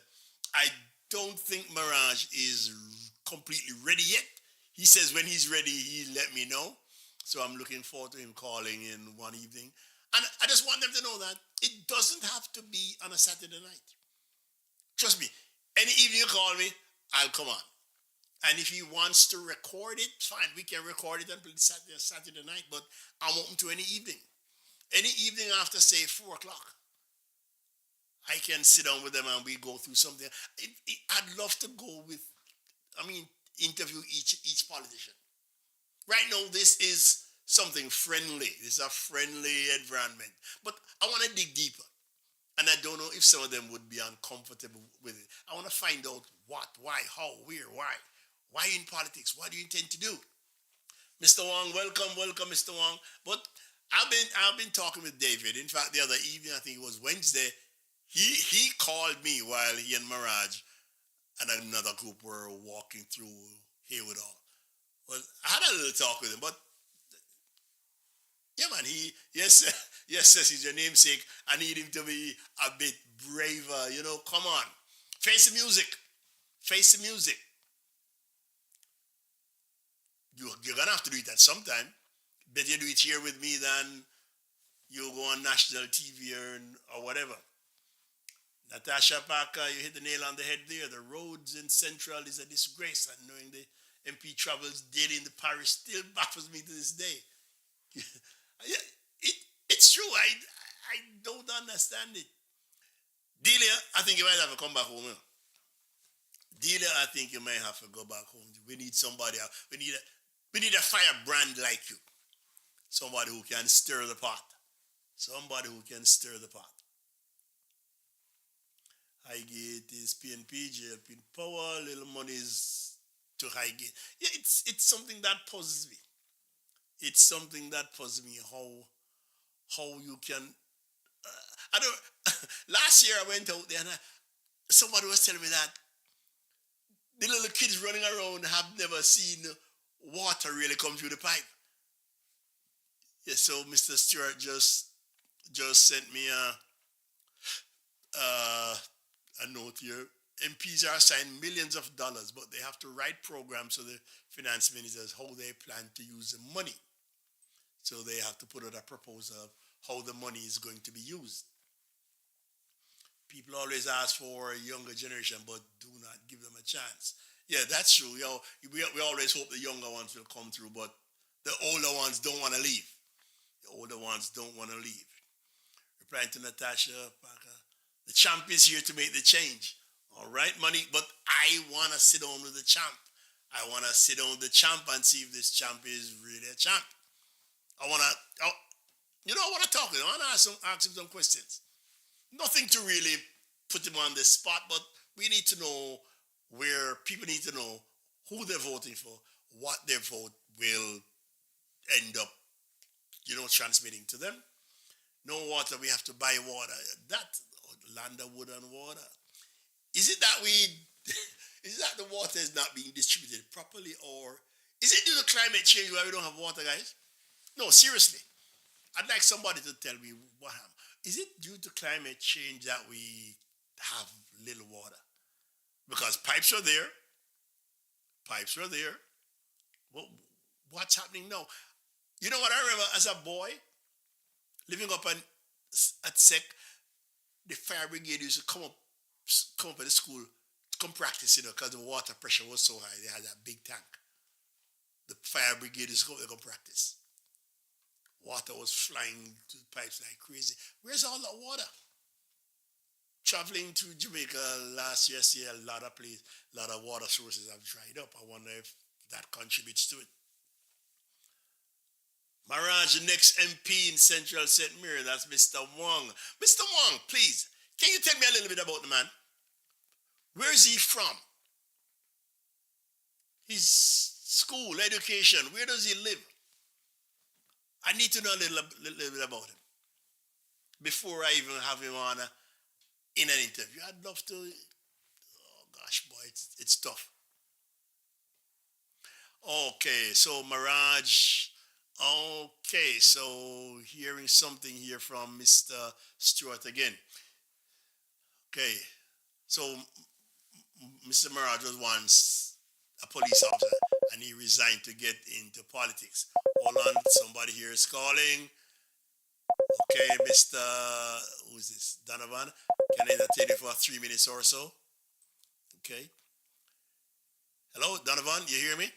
I don't think Maragh is completely ready yet. He says when he's ready, he'll let me know. So I'm looking forward to him calling in one evening. And I just want them to know that it doesn't have to be on a Saturday night. Trust me, any evening you call me, I'll come on. And if he wants to record it, fine, we can record it and play Saturday night, but I'm open to any evening. Any evening after, say, 4 o'clock. I can sit down with them and we go through something. I'd love to interview each politician. Right now, this is something friendly. This is a friendly environment. But I want to dig deeper. And I don't know if some of them would be uncomfortable with it. I want to find out what, why, how, where, why. Why in politics? What do you intend to do? Mr. Wong, welcome, Mr. Wong. But I've been talking with David. In fact, the other evening, I think it was Wednesday, he called me while he and Maragh and another group were walking through Haywood Hall. Well, I had a little talk with him, but yeah, man, yes, he's your namesake. I need him to be a bit braver, come on. Face the music. You're going to have to do it at some time. Better you do it here with me than you go on national TV or whatever. Natasha Parker, you hit the nail on the head there. The roads in Central is a disgrace, and knowing the MP travels daily in the parish still baffles me to this day. It's true. I don't understand it. Delia, I think you might have to come back home. Delia, I think you might have to go back home. We need somebody else. We need a firebrand like you. Somebody who can stir the pot. Highgate is PNP, JLP Power, little money is to Highgate. Yeah, it's something that puzzles me. How you can. I don't. Last year I went out there and somebody was telling me that the little kids running around have never seen water really come through the pipe. Yeah, so Mr. Stewart just sent me uh, a note here. MPs are assigned millions of dollars, but they have to write programs to the finance ministers how they plan to use the money. So they have to put out a proposal of how the money is going to be used. People always ask for a younger generation, but do not give them a chance. Yeah, that's true. You know, we always hope the younger ones will come through, but the older ones don't want to leave. The older ones don't want to leave. Replying to Natasha Parker, the champ is here to make the change. All right, money, but I want to sit down with the champ. I want to sit down with the champ and see if this champ is really a champ. I want to, I want to talk to him. I want to ask him some questions. Nothing to really put him on the spot, but we need to know where people need to know who they're voting for, what their vote will end up, transmitting to them. No water, we have to buy water. That land of wood and water. Is it that is that the water is not being distributed properly, or is it due to climate change why we don't have water, guys? No, seriously. I'd like somebody to tell me what happened. Is it due to climate change that we have little water? Because pipes are there. Pipes are there. Well, what's happening now? You know what I remember as a boy, living up at SEC, the fire brigade used to come up at the school to come practice, because the water pressure was so high. They had that big tank. The fire brigade used to come practice. Water was flying to the pipes like crazy. Where's all that water? Traveling to Jamaica last year, I see a lot of water sources have dried up. I wonder if that contributes to it. Maragh, the next MP in Central St Mary, that's Mr. Wong. Mr. Wong, please, can you tell me a little bit about the man? Where is he from? His school, education, where does he live? I need to know a little bit about him before I even have him on in an interview. I'd love to. Oh gosh, boy, it's tough. Okay, so Maragh. Okay, so hearing something here from Mr. Stewart again. Okay, so Mr. Maragh was once a police officer and he resigned to get into politics. Hold on, somebody here is calling. Okay, Mr. Who's this? Donovan. Can I entertain you for 3 minutes or so? Okay. Hello, Donovan, you hear me?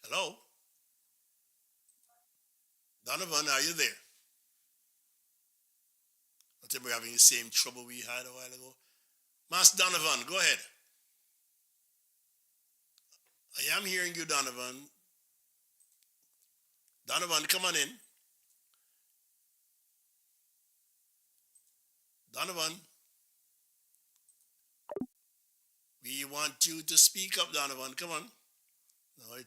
Hello? Donovan, are you there? I think we're having the same trouble we had a while ago. Master Donovan, go ahead. I am hearing you, Donovan. Donovan, come on in. Donovan. We want you to speak up, Donovan. Come on. No,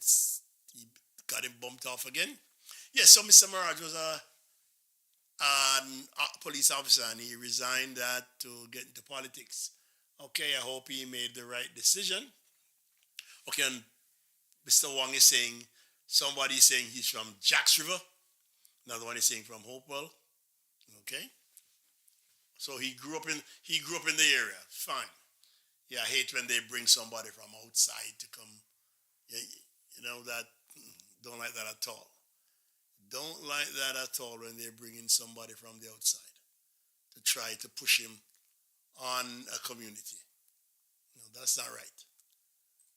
he got him bumped off again. Yes, so Mr. Maragh was a police officer and he resigned that to get into politics. Okay, I hope he made the right decision. Okay, and Mr. Wong is saying, somebody is saying he's from Jacks River. Another one is saying from Hopewell. Okay. So he grew up in the area. Fine. Yeah, I hate when they bring somebody from outside to come. That don't like that at all. Don't like that at all when they bring in somebody from the outside to try to push him on a community. No, that's not right.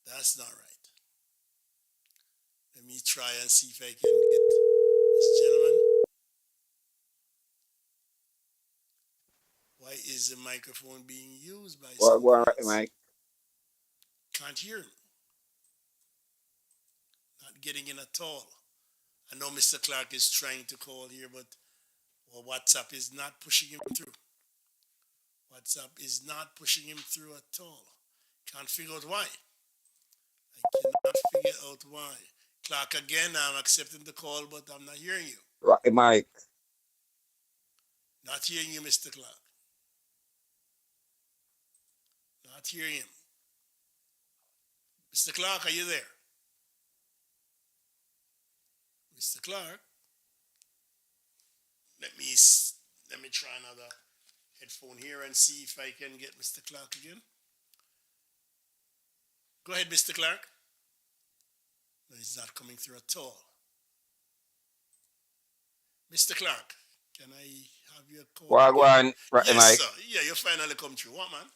That's not right. Let me try and see if I can get this gentleman. Why is the microphone being used by somebody else? Mike. Can't hear him. Not getting in at all. I know Mr. Clark is trying to call here, but WhatsApp is not pushing him through. WhatsApp is not pushing him through at all. Can't figure out why. I cannot figure out why. Clark, again, I'm accepting the call, but I'm not hearing you. Right, Mike. Not hearing you, Mr. Clark. Not hearing him. Mr. Clark, are you there? Mr. Clark? Let me try another headphone here and see if I can get Mr. Clark again. Go ahead, Mr. Clark. No, he's not coming through at all. Mr. Clark, can I have your call again? Wagwan, Yes, Mike. sir. Yeah, you finally come through. What, man?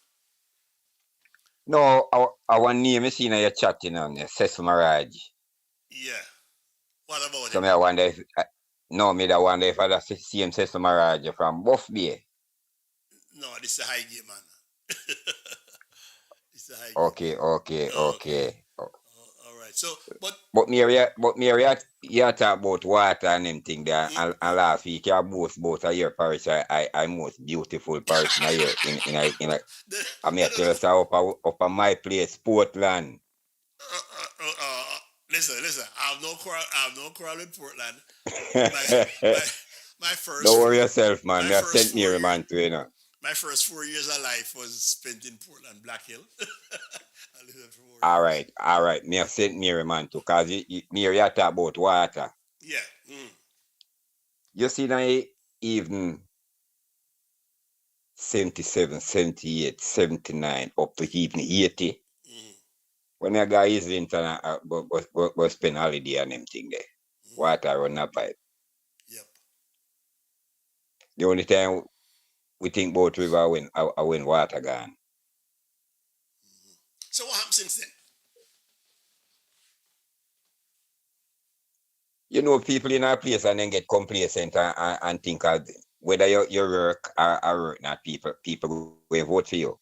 No, our name is in your chatting on Cecil Maragh. Yeah. What about So him? me I wonder if no, me I wonder if I that's the same Cecil Maragh from Buff Bay. No, this is a high game, man. It's a high game. Okay. Okay. All right. So, But you talk about water and them thing there, and last week you both of your parish I most beautiful parish in here in a the, I may the, tell us up my place, Portland. listen. I have no quarrel with Portland. My my my first Don't worry four yourself, man. my Me have first St four Mary years man too, you know. my first 4 years of life was spent in Portland, Black Hill. I lived there for 4 years. All right. Me have St Mary man too, cause Mary you talk about water. Yeah. You see now even 77, 78, 79, up to even 80. When a guy is in town, but spend holiday and them thing there. Water run a pipe. Yep. The only time we think about river when water gone. So what happened since then? You know, people in our place and then get complacent and think of whether you work or work not, people will vote for you.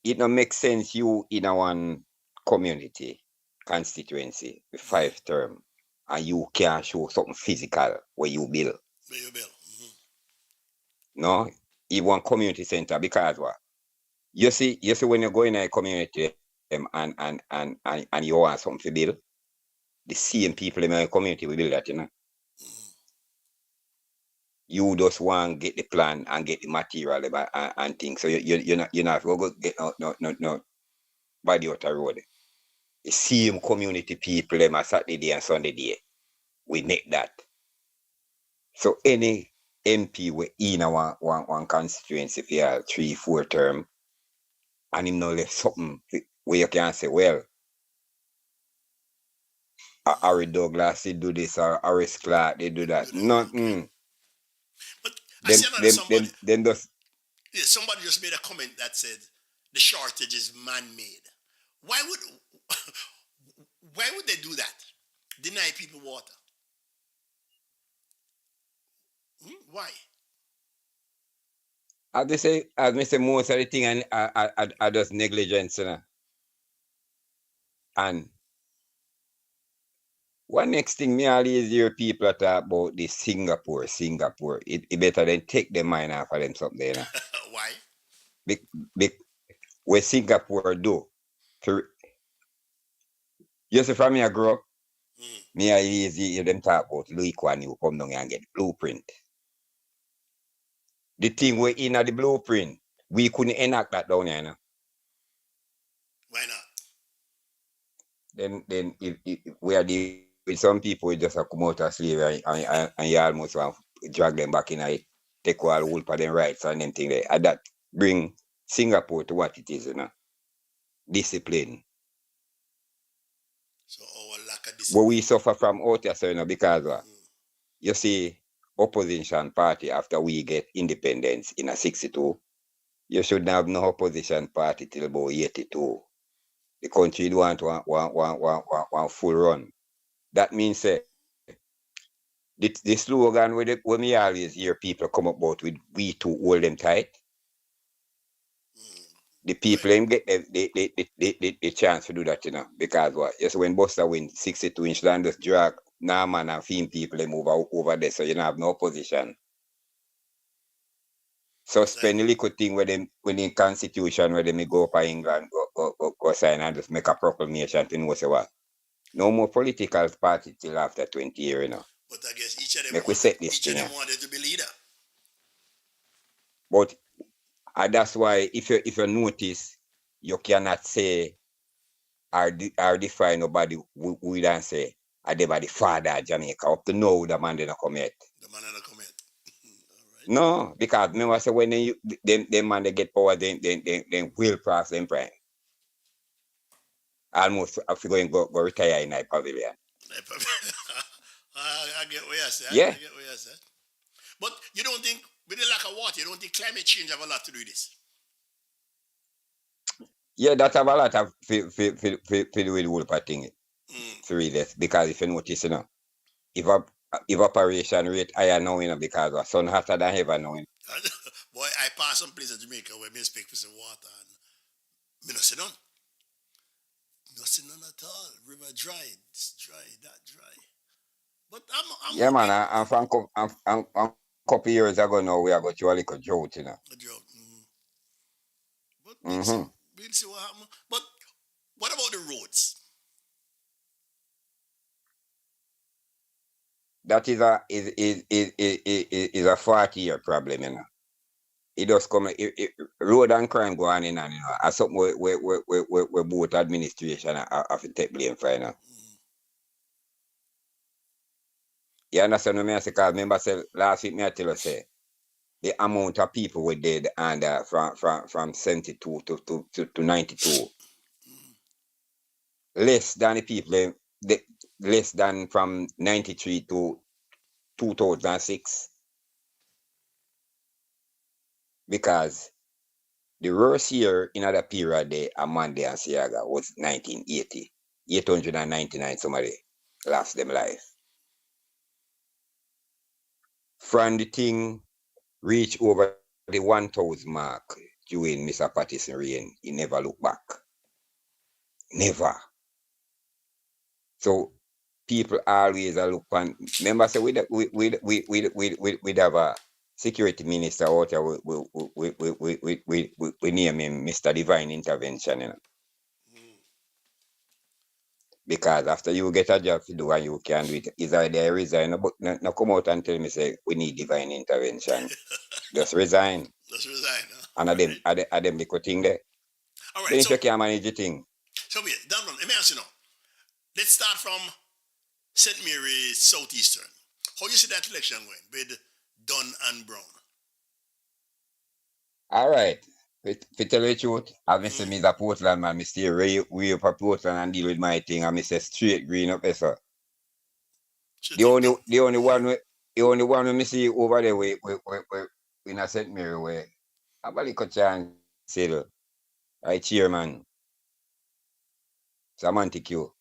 It don't make sense you in a one community, constituency, with 5 term, and you can't show something physical where you build. Pay your bill. No, even one community center, because what? You see when you go in a community and you want something to build, the same people in my community will build that, you know. You just want to get the plan and get the material and things. So you're not going to get no body out the road. The same community people them a Saturday and Sunday day. We make that. So any MP we in a one constituency for 3-4 term, and him no left something where you can say, well, Harry Douglas they do this or Harris Clark they do that. Nothing. Okay. But I see another somebody. Then just Somebody just made a comment that said the shortage is man-made. Why would they do that? Deny people water. Why? as me say most of the thing and I just negligence, you know. And one next thing me always hear people talk about this Singapore. It better than take their mind off of them something, you know. Why? What Singapore do. You see from me I grow up, me I easy hear them talk about Louis Kwan you come down and get blueprint. The thing we in the blueprint, we couldn't enact that down here, you know. Why not? Then if we are dealing with some people we just come out of slavery and you almost want to drag them back in it, take all the whole of them rights and them thing there. And that bring Singapore to what it is, you know. Discipline. So our lack of discipline. What we suffer from out here, so, you know, because you see opposition party after we get independence in a 62, you should have no opposition party till about 82. The country want one full run. That means the slogan when me always hear people come up about with we to hold them tight. The people them get the chance to do that, you know, because what? Just when Buster win 62-inch land just drag Norman and Fim people they move over there, so you don't have no opposition. So spend a little thing where them when in constitution where they may go up to England, go sign and just make a proclamation to know say what. No more political party till after 20 years, you know. But I guess each of them wanted to be leader. But that's why if you notice, you cannot say or define nobody we don't say are they by the father of Jamaica. Up to now the man didn't come yet. The man didn't come yet. No, because remember, say when them man they get power, then will pass them prime. Almost I figure go retire in that pavilion. I get what you said. Yeah, I get what you said. But you don't think, with the lack of water, you don't think climate change have a lot to do with this? yeah, that have a lot of feel with whole thing. Mm. For real, because if you notice, evaporation rate higher now, because the sun hotter than ever now. Boy, I pass some place in Jamaica where me speak for some water and me not see none. Not see none at all. River dry, it's dry, that dry. But I'm Yeah, man, hoping and from couple years ago now, we are going through a little drought. a drought. But Mm-hmm. we'll see what happens. But what about the roads? That is a 40-year problem. It does come. Road and crime go on and. As something where both administration have to take blame for. You understand what I say? Because remember, say, last week, I tell you, say, the amount of people were dead and from 72 to 92, less than the people, less than from 93 to 2006. Because the worst year in that period there, Amanda and Siaga, was 1980. 899 somebody lost them life. From the thing reach over the 1,000 mark during Mr. Patterson reign, he never looked back. Never. So people always look on. Remember, say we have a security minister out here. We name him Mr. Divine Intervention. Because after you get a job to do and you can do it, is either resign, but no come out and tell me say we need divine intervention. Just resign. Just resign, huh? And are them the thing there. All right, Then if you can't manage the thing. so wait, Dunn, let me ask you now. Let's start from St. Mary Southeastern. How you see that election going with Dunn and Brown? All right. To tell you the truth, I say me a Portland man, I stay way up at Portland and deal with my thing, and I say straight green up there, sir. The only one we see over there we in a St. Mary where I believe chance still, right chairman. So Montaque. You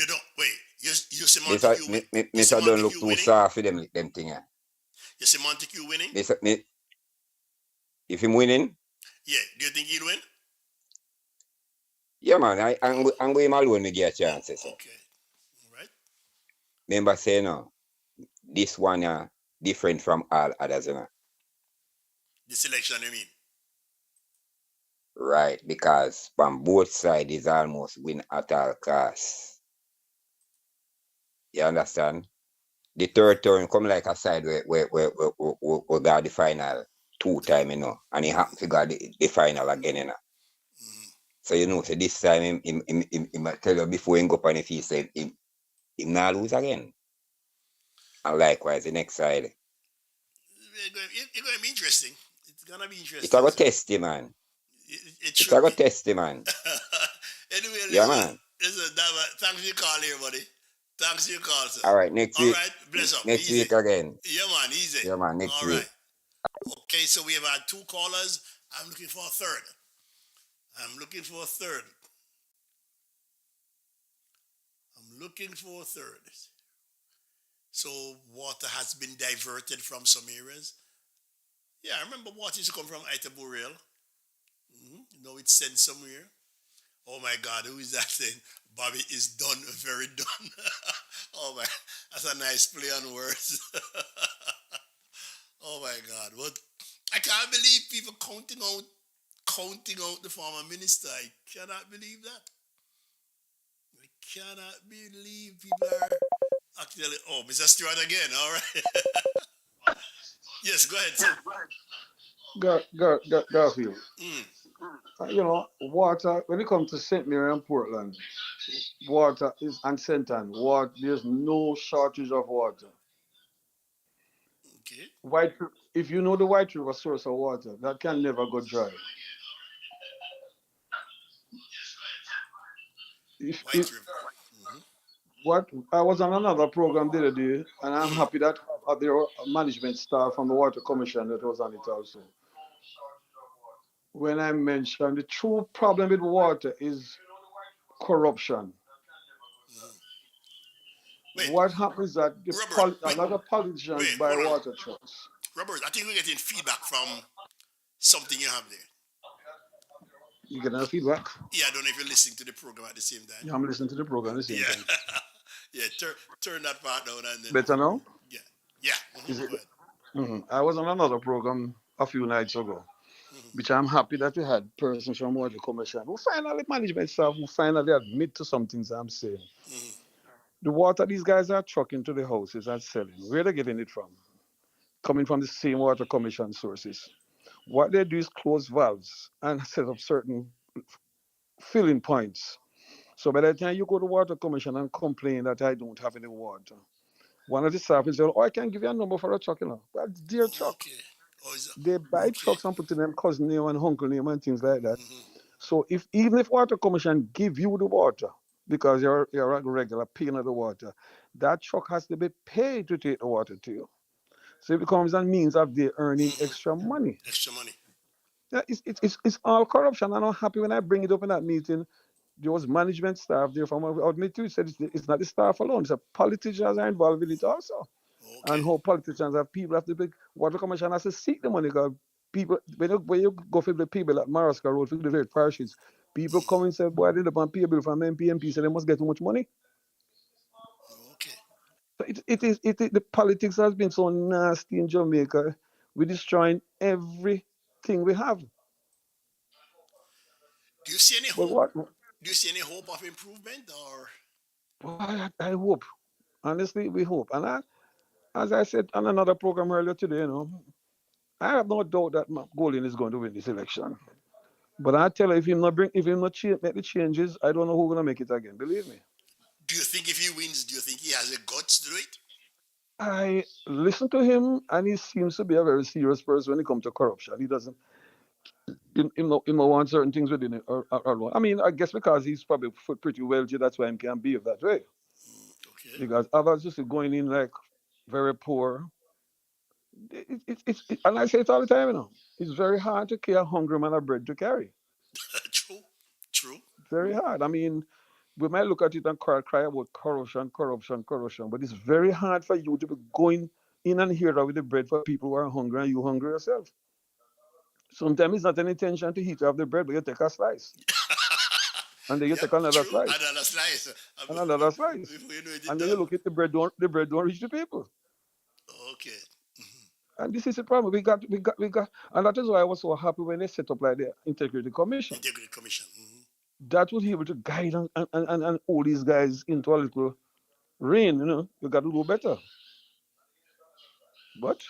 don't wait. You see Mr. Montague Mr. Don't look too winning? soft for them thing. You see Montague winning? If him winning, Yeah. Do you think he'll win? yeah man, I'm going alone me get a chance. So. Okay. All right. Remember say no, this one different from all others, This election, I mean. Right, because from both sides is almost win at all costs. You understand? The third turn come like a side where got the final 2 times, and he happen to got the final again, So so this time he might tell you before he go up on the field, say him not lose again. And likewise the next side. It's going to be interesting. It's going to be interesting. It's a go testy, man. It's a go testy, man. Anyway, yeah, man. Listen, thanks for your call here, buddy. Thanks for your call, sir. All right, next week. All right, bless up. Next easy. week again. Yeah, man, easy. Yeah, man, next week. Right. Okay, so we have had 2 callers. I'm looking for a third. I'm looking for a third. So water has been diverted from some areas. Yeah, I remember water used to come from Itaborel. Now it's sent somewhere. Oh my God, who is that thing? Bobby is done, very done. Oh my, that's a nice play on words. Oh my God, what? I can't believe people counting out the former minister. I cannot believe that. I cannot believe people are actually. Oh, Mr. Stewart again. All right. Yes, go ahead, sir. Garfield. Water, when it comes to St. Mary and Portland, water is, and St. Ann, there's no shortage of water. Okay. White, if you know the White River source of water, that can never go dry. If White River. Hmm. what I was on another program the other day, and I'm happy that the management staff from the Water Commission that was on it also. When I mentioned the true problem with water is corruption. Hmm. Wait, What happens is that Robert. a lot of politicians Wait, buy hold on, water trucks. Robert. I think we're getting feedback from something you have there. You get enough feedback? Yeah, I don't know if you're listening to the program at the same time. Yeah, I'm listening to the program at the same Yeah, time. yeah. Turn that part down and then Better now? yeah, yeah. Is it? Go ahead. I was on another program a few nights ago, Hmm. which I'm happy that we had persons from Water Commission who finally, management staff who finally admit to some things I'm saying. Hmm. The water these guys are trucking to the houses and selling, where they getting it from? Coming from the same Water Commission sources. What they do is close valves and set up certain filling points. So by the time you go to Water Commission and complain that I don't have any water, one of the staff will say, "Oh, I can give you a number for a truck, you know." Well, it's their truck. Okay. Oh, is They that, buy okay. trucks and put in them cousin name and uncle name and things like that. Hmm. So if even if Water Commission give you the water because you're a regular paying of the water, that truck has to be paid to take the water to you. So it becomes a means of they earning Hmm. extra money. Extra money. Yeah, it's all corruption. And I'm happy when I bring it up in that meeting. There was management staff there from admit to it said it's not the staff alone. It's a politicians are involved in it also. And Okay. how politicians have people have to be Water Commission has to seek the money because people when you go for the people at Maragh Road for the various parishes, people Hmm. come and say, boy, I did a pay bill from MP, so they must get too much money. Okay. So the politics has been so nasty in Jamaica. We're destroying everything we have. Do you see any But hope? what Do you see any hope of improvement or? well, I hope. Honestly, we hope. And as I said on another program earlier today, I have no doubt that Golden is going to win this election. But I tell you, if he not make the changes, I don't know who's gonna make it again. Believe me. Do you think if he wins, do you think he has the guts to do it? I listen to him, and he seems to be a very serious person when it comes to corruption. He doesn't, he no want certain things within it. I mean, I guess because he's probably pretty wealthy, that's why he can behave that way. Okay. Because others just going in like very poor. And I say it all the time, it's very hard to carry a hungry man of bread to carry. True. True. Very hard. I mean, we might look at it and cry about corruption, corruption, corruption, but it's very hard for you to be going in and here with the bread for people who are hungry and you hungry yourself. Sometimes it's not an intention to eat off the bread, but you take a slice and then you Yep. take another True. slice Another slice. and another slice. Before you know it, it's And then you done. look at the bread don't reach the people. Okay. And this is the problem. We got, and that is why I was so happy when they set up like the Integrity Commission. Integrity Commission. Hmm. That would be able to guide and all these guys into a little reign, you got to do better. But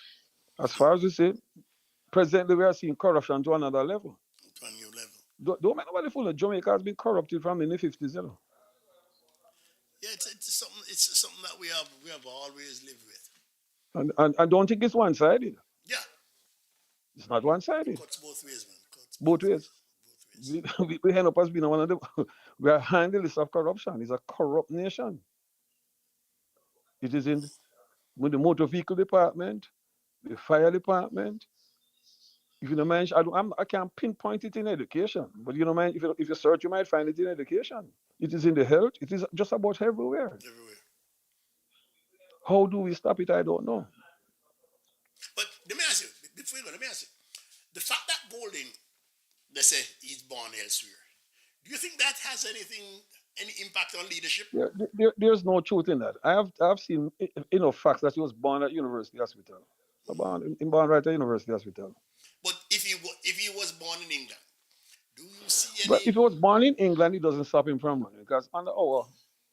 as far as we say, presently we are seeing corruption to another level. To a new level. Don't make nobody fool. Jamaica has been corrupted from in the 50s, Yeah, it's something that we have always lived with. And I don't think it's one sided. Yeah. It's not one sided. Cuts both ways, man. Cuts Both both ways. ways. Both ways. We end up as being one of the we are high on the list of corruption. It's a corrupt nation. It is in with the motor vehicle department, the fire department. If you don't mind, I can't pinpoint it in education, but you know, mind if you search, you might find it in education. It is in the health. It is just about everywhere. Everywhere. How do we stop it? I don't know. But let me ask you, before you go, let me ask you. The fact that Golden, they say he's born elsewhere, do you think that has any impact on leadership? There's no truth in that. I've seen facts that he was born at University Hospital. Born right at University Hospital. But if he was born in England, do you see But if any? he was born in England, it doesn't stop him from running because under our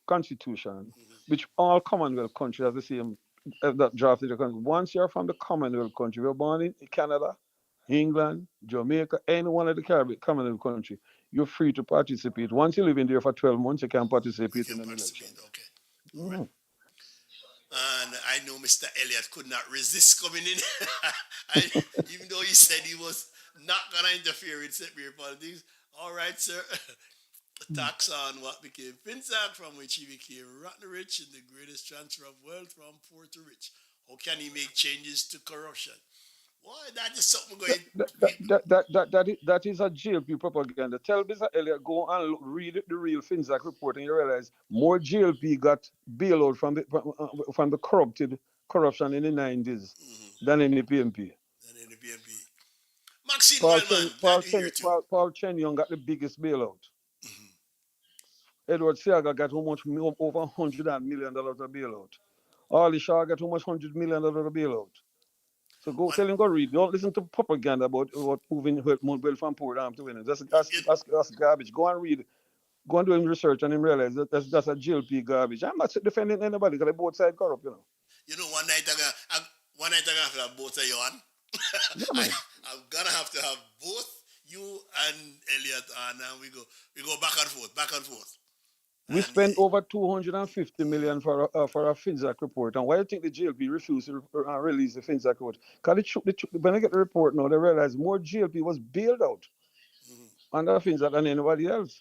constitution, Mhm. which all Commonwealth countries have the same that drafted the country. Once you're from the Commonwealth country, you're born in Canada, England, Jamaica, any one of the Caribbean Commonwealth country, you're free to participate. Once you live in there for 12 months, you can You participate can in an participate. election. Okay. All right. Mhm. And I know Mr. Elliott could not resist coming in. I, even though he said he was not going to interfere in St. Mary politics. All right, sir. Tax on what became Finsac, from which he became rotten rich, and the greatest transfer of wealth from poor to rich. How can he make changes to corruption? Why, that is something That, going. that is a GLP propaganda. Tell Mr. Elliott, go and read the real FinZac report, and you realize more GLP got bailout from the corruption in the 90s Mm-hmm. than any PMP. And then the BNP. Maxine Wildman, glad you're here too. Paul Chen Young got the biggest bailout. Mm-hmm. Edward Seaga got how much? Over $100 million of bailout. Ali Shah got how much $100 million of bailout. So go One, tell him, go read. Don't listen to propaganda about moving wealth from poor down to winning. you, That's garbage. Go and read. Go and do him research and him realize that's a GLP garbage. I'm not defending anybody because they both sides corrupt. you know, one night I'm gonna have both of you on. Yeah, I, man. I'm gonna have to have both you and Elliot on, and we go back and forth, We and spent over 250 million for a FinZac report. And why do you think the GLP refused to release the FinZac report? Because when they get the report now, they realize more GLP was bailed out mhm. under FinZac than anybody else.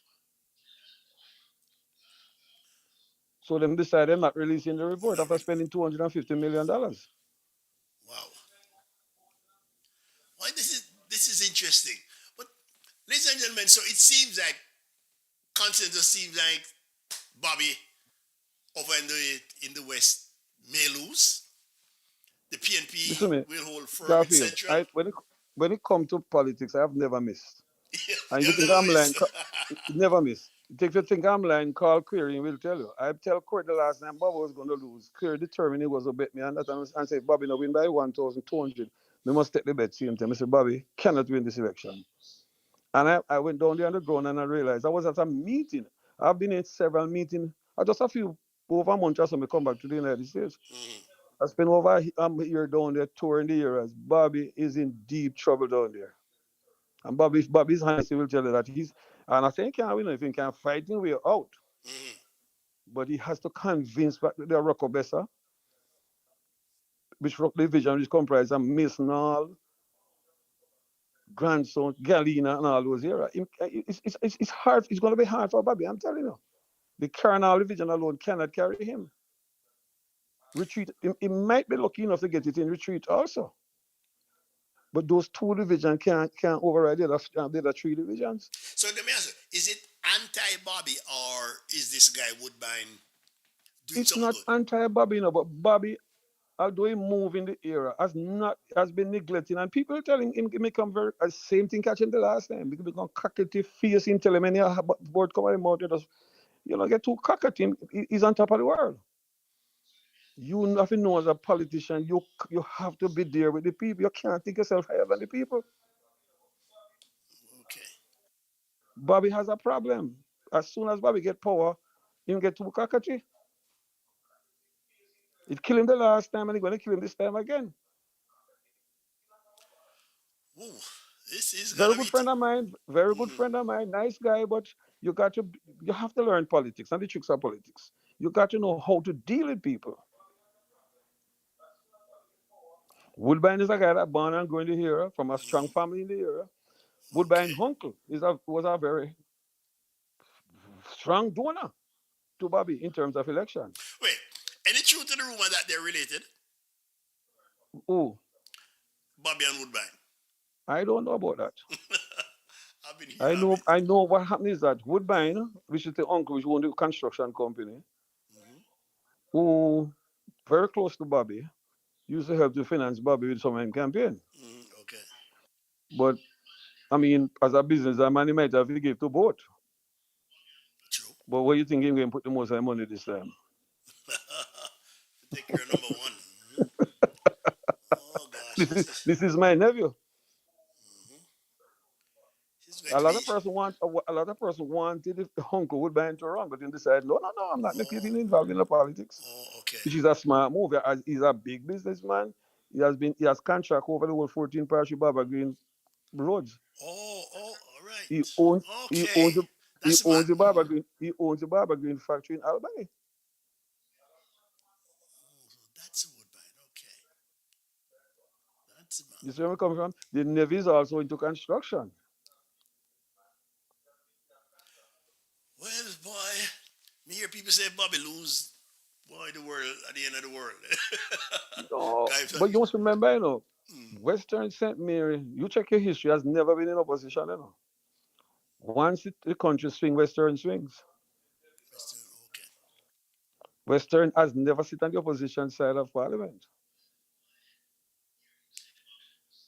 So them decided not releasing the We're report not after really. spending $250 million. Wow. Why this is interesting. But ladies and gentlemen, so it seems like consensus seems like Bobby over in the West may lose. The PNP Listen to me, will hold firm in Garfield. Central. When it comes to politics, I have never missed. And if you You'll think never I'm lying, miss. never miss. If you think I'm lying, call Query and we'll tell you. I tell Query the last time Bobby was going to lose. Query determined he was to bet me on that and say, Bobby, no win by 1,200. We must take the bet same time. I said, Bobby cannot win this election. And I went down there on the ground and I realized I was at a meeting. I've been in several meetings. I just a few over a month or so, I come back to the United States. Mhm. I spent over a year down there touring the areas. Bobby is in deep trouble down there. And Bobby's Highness will tell you that and I think he can win if he can fight his way out. Mhm. But he has to convince the Rocobessa, which Rock Division is comprised of Mason Hall, Grandson, Galena, and all those areas. It's hard. It's going to be hard for Bobby, I'm telling you. The Colonel Division alone cannot carry him. Retreat, he might be lucky enough to get it in retreat also. But those two divisions can't override the other three divisions. So let me ask you, is it anti-Bobby or is this guy Woodbine doing It's something not good? anti-Bobby, but Bobby, although he move in the era, has been neglecting, and people telling him he become very same thing catch him the last time. Because become cockety face him, tell him any word come out of him out, get too cockety. He's on top of the world. You have to know as a politician, you have to be there with the people. You can't think yourself higher than the people. Okay. Bobby has a problem. As soon as Bobby get power, him get too cockety. It killed him the last time and he's gonna kill him this time again. Ooh, this is Very gonna good be. friend of mine, very good Mhm. friend of mine, nice guy, but you have to learn politics and the tricks of politics. You got to know how to deal with people. Woodbine is a guy that born and grew in the area from a strong Mhm. family in the area. Okay. Woodbine uncle was a very strong donor to Bobby in terms of election. Wait. Any truth to the rumor that they're related? Oh, Bobby and Woodbine. I don't know about that. I've been I hearing of know it. I know what happened is that Woodbine, which is the uncle which owned the construction company, Mhm. who very close to Bobby, used to help to finance Bobby with some of his campaign. Mhm. Okay. But I mean, as a businessman, he might have to give to both. True. But what you think he's going to put the most of the money this time? Take care of number one. Mhm. Oh gosh, This is this is my nephew. mhm. This is going A to lot be. of person want a lot of person wanted if the uncle would buy into wrong, but then decided, no, no, no, I'm not Oh, getting involved in the politics. okay. Which is a smart move. As he's a big businessman. He has contract over the whole 14 parish Baba Green roads. All He right. owns he Okay. owns the he That's smart. owns the Baba Green factory in Albany. You see where I'm coming from? The Navy is also into construction. Well, boy, me hear people say Bobby lose. Boy, the world at the end of the world. No, Guys, but you must remember, mm, Western St Mary, you check your history, has never been in opposition. Once the country swing, Western swings. okay. Western has never sit on the opposition side of parliament.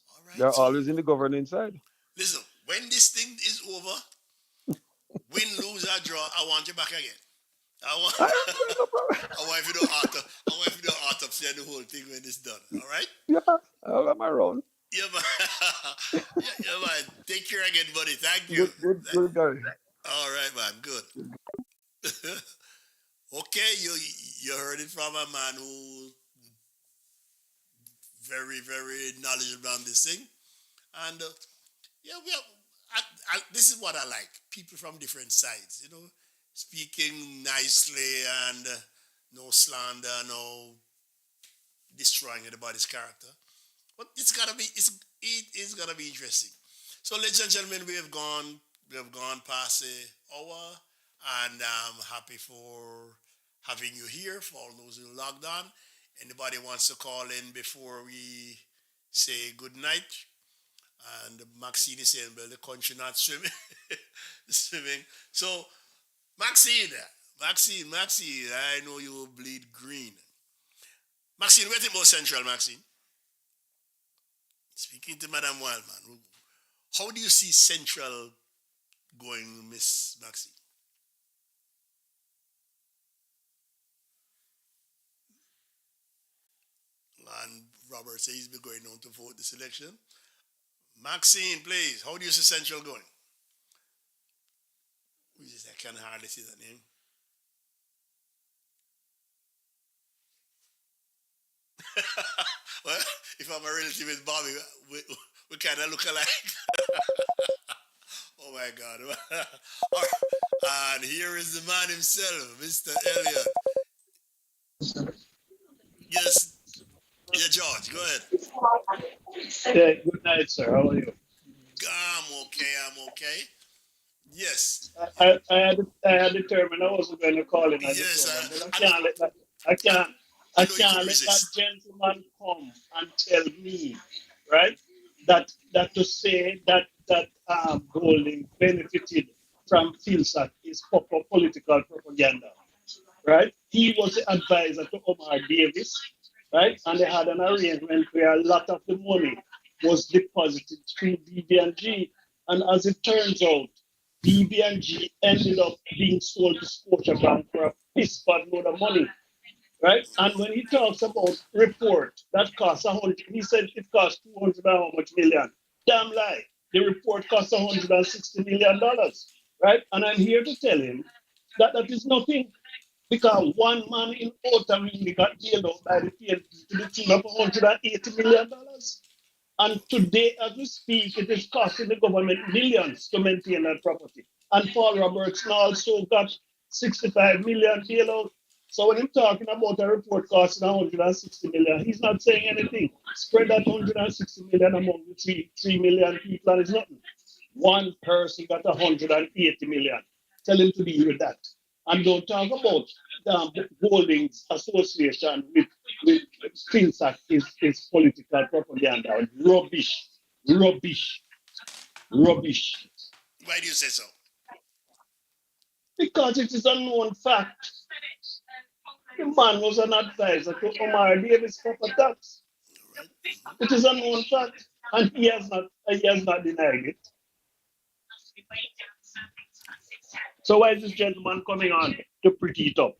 All right. They're So always in the governing side. listen, when this thing is over, win, lose, or draw, I want you back again. I want, I have no problem. I want you to I want you to autopsy and the whole thing when it's done. All right? Yeah, I have my own. Yeah, man. Yeah, man. Take care again, buddy. Thank you. Good, good, good guy. All right, man. Good. Okay, you heard it from a man who very knowledgeable on this thing, and yeah, we have. This is what I like. People from different sides, speaking nicely and no slander, no destroying anybody's character. But it is gonna be interesting. So, ladies and gentlemen, we have gone past the hour, and I'm happy for having you here. For all those who logged on, anybody wants to call in before we say good night? And Maxine is saying, "Well, the country not swimming, swimming." So, Maxine, I know you will bleed green. Maxine, where's the most central, Maxine? Speaking to Madam Wildman, how do you see Central going, Miss Maxine? And Robert says he's been going on to vote this election. Maxine, please, how do you see Central going? Who is this? I can hardly see the name. Well, if I'm a relative with Bobby, we kind of look alike. Oh my God. All right. And here is the man himself, Mr. Elliot. Yes, yeah, George, go ahead. Yeah, good night, sir. How are you? I'm okay. Yes, I had determined I wasn't going to call in at the yes, program, but I I know, can't let that. I I, can't. I I know you couldn't can't let that resist. gentleman come and tell me, right, that to say that Golding benefited from Filsac is proper political propaganda, right? He was the advisor to Omar Davis, right? And they had an arrangement where a lot of the money was deposited through BB&G. And as it turns out, BB&G ended up being sold to Scotiabank for a piss pot load of money, right? And when he talks about report that costs 100, he said it costs 200 and how much million. Damn lie. The report costs $160 million, right? And I'm here to tell him that that is nothing because one man in Ottawa really got bailed out by the PNP to the tune of $180 million. And today, as we speak, it is costing the government millions to maintain that property. And Paul Robertson also got 65 million bailout. So when he's talking about a report costing 160 million, he's not saying anything. Spread that 160 million among the 3 million people, and it's nothing. One person got 180 million. Tell him to deal with that. And don't talk about the Holdings Association with Finsac is political propaganda. Rubbish, rubbish, rubbish. Why do you say so? Because it is a known fact. The man was an advisor to Omar Davis for tax. All right. It is a known fact, and he has not denied it. So why is this gentleman coming on to pretty it up?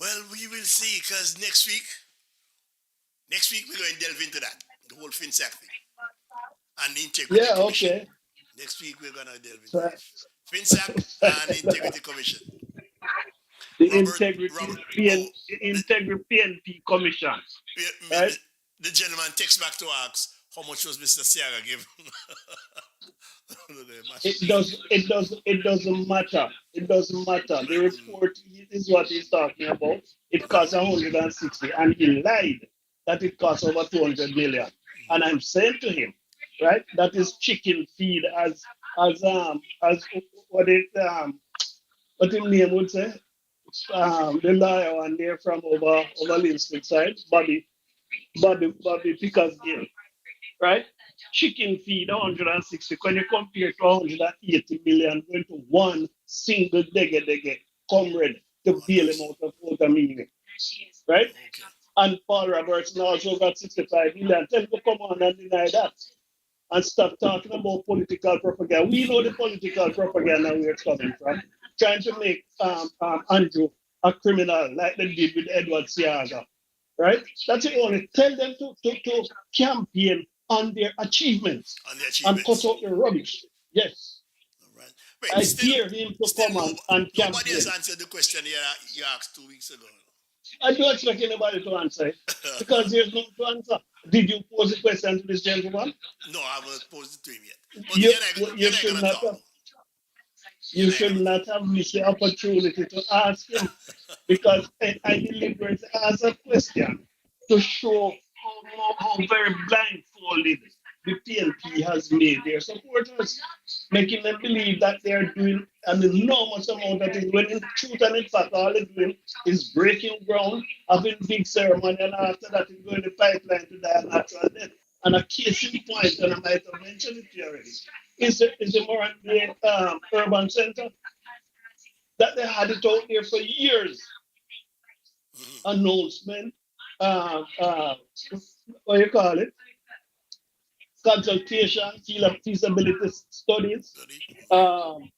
Well, we will see, because next week we're going to delve into that, the whole FinSac thing, and the Integrity Yeah, Commission. okay. Next week we're going to delve into So the FinSac and the Integrity Commission. the Robert, integrity Robert, oh, the, integrity PNP commission, right? the gentleman texts back to ask how much was Mr. Siaga given. It doesn't matter. It doesn't matter. The report is what he's talking about. It costs 160, and he lied that it costs over 200 million. And I'm saying to him, right, that is chicken feed as what his name would say, the lawyer one there from over Livingston side, Bobby Pickersgill, right? Chicken feed 160. When you compare to 180 million going to one single dege comrade to One bail him person. out of water meaning, right? Okay. And Paul Robertson also got 65 million. Tell him to come on and deny that and stop talking about political propaganda. We know the political propaganda where it's coming from. Trying to make Andrew a criminal like they did with Edward Siaga, right? That's the only. Tell them to campaign on their achievements On the and cut achievements. out the rubbish. Yes, All right. Wait, I dare him to still come no, and nobody has campaign. answered the question you asked 2 weeks ago. I don't expect anybody to answer it because there's nothing to answer. Did you pose a question to this gentleman? No, I haven't posed it to him yet. But You, you're you not should gonna not talk have though. You're you not should gonna not have missed the opportunity to ask him because I deliberately asked a question to show how very blindfolded the PNP has made their supporters, making them believe that they're doing an enormous amount of things when in truth and in fact all they're doing is breaking ground, having big ceremony, and after that it's going the pipeline to die a natural death. And a case in point, and I might have mentioned it here already, is the Morant Urban Center that they had it out there for years. Mhm. Announcement, uh, uh, what you call it, consultation, feasibility studies, Study. um,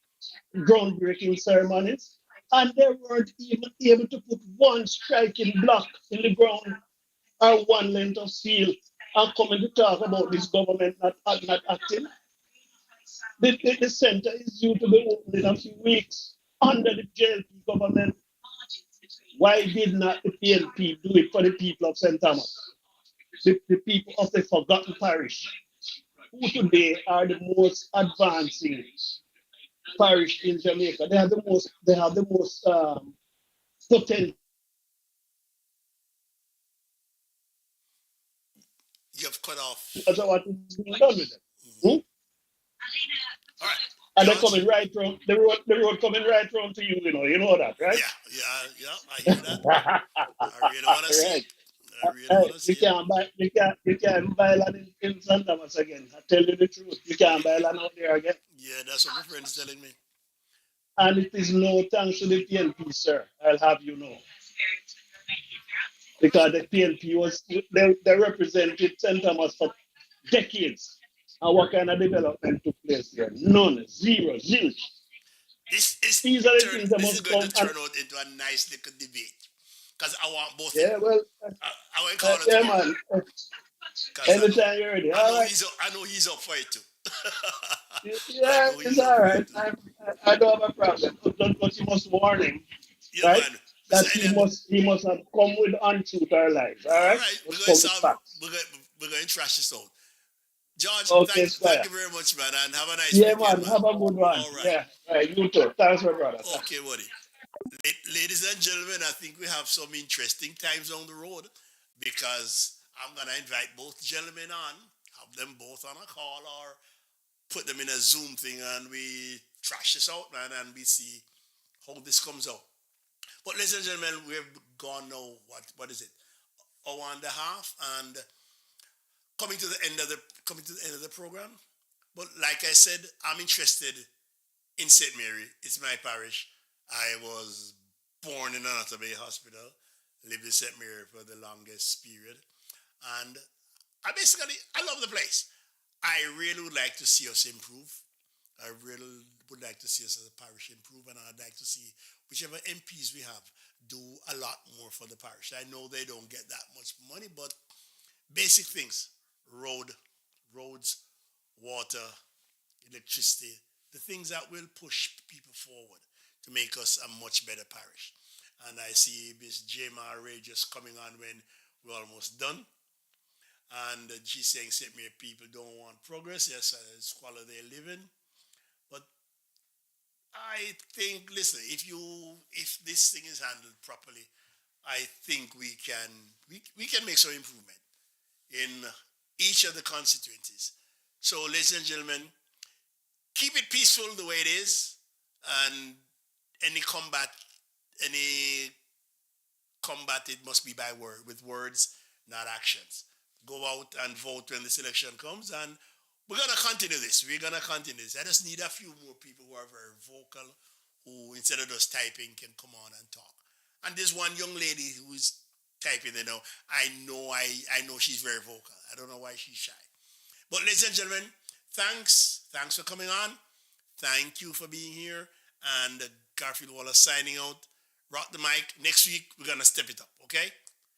groundbreaking ceremonies, and they weren't even able to put one striking block in the ground or one length of steel and coming to talk about this government not acting. The center is due to be opened in a few weeks under the JLP government. Why did not the PNP do it for the people of St. Thomas, the people of the forgotten parish, who today are the most advancing parish in Jamaica? They have the most potential You have cut off. of what is being done with them. Mhm. Hmm? All right, And they're George. coming right from the road coming right from to you, you know that, right? Yeah, yeah. I hear that. I really want to see Right. it. I really want to You see it. can't buy you can't buy land in St. Thomas again. I tell you the truth. You can't buy land out there again. Yeah, that's what my friend's telling me. And it is no thanks to the PNP, sir. I'll have you know. All right. Because the PNP they represented St. Thomas for decades. And what kind of development took place here? None, zero, zilch. This is These are the turn. things that This is must going to come and turn out into a nice little debate because I want both of yeah, you. well, I will call it yeah, tomorrow man. because Anytime you're ready. I All know right. he's up. I know he's up for it too. I Yeah, know it's he's up all for it right. too. I don't have a problem. But you must warn him, Yeah, right? man. Mr. That Elliot. he must have come with untruth our lives. All All right? right, we're Must going to come with solve. facts. We're going to trash this out. George, Okay, thank Squire. you very much, man, and have a nice Yeah, weekend, man. man. Have a good one. All right. Yeah. Right. You too. Thanks, my brother. Okay, buddy. Ladies and gentlemen, I think we have some interesting times on the road because I'm gonna invite both gentlemen on, have them both on a call or put them in a Zoom thing, and we trash this out, man, and we see how this comes out. But ladies and gentlemen, we've gone now. What is it? Hour and a half, and coming to the end of the program. But like I said, I'm interested in St. Mary. It's my parish. I was born in Anata Bay Hospital, lived in St. Mary for the longest period, and I love the place. I really would like to see us improve. I really would like to see us as a parish improve, and I'd like to see whichever MPs we have do a lot more for the parish. I know they don't get that much money, but basic things: roads, water, electricity, the things that will push people forward to make us a much better parish. And I see Miss J. Ray just coming on when we're almost done. And she's saying St. Mary people don't want progress. Yes, it's quality of living. But I think, listen, if this thing is handled properly, I think we can make some improvement. in each of the constituencies. So, ladies and gentlemen, keep it peaceful the way it is, and any combat, it must be by word, with words, not actions. Go out and vote when this election comes, and we're gonna continue this. We're gonna continue this. I just need a few more people who are very vocal, who instead of just typing can come on and talk. And there's one young lady who's typing, I know she's very vocal. I don't know why she's shy. But ladies and gentlemen, thanks for coming on. Thank you for being here. And Garfield Wallace signing out. Rock the mic. Next week, we're going to step it up, okay?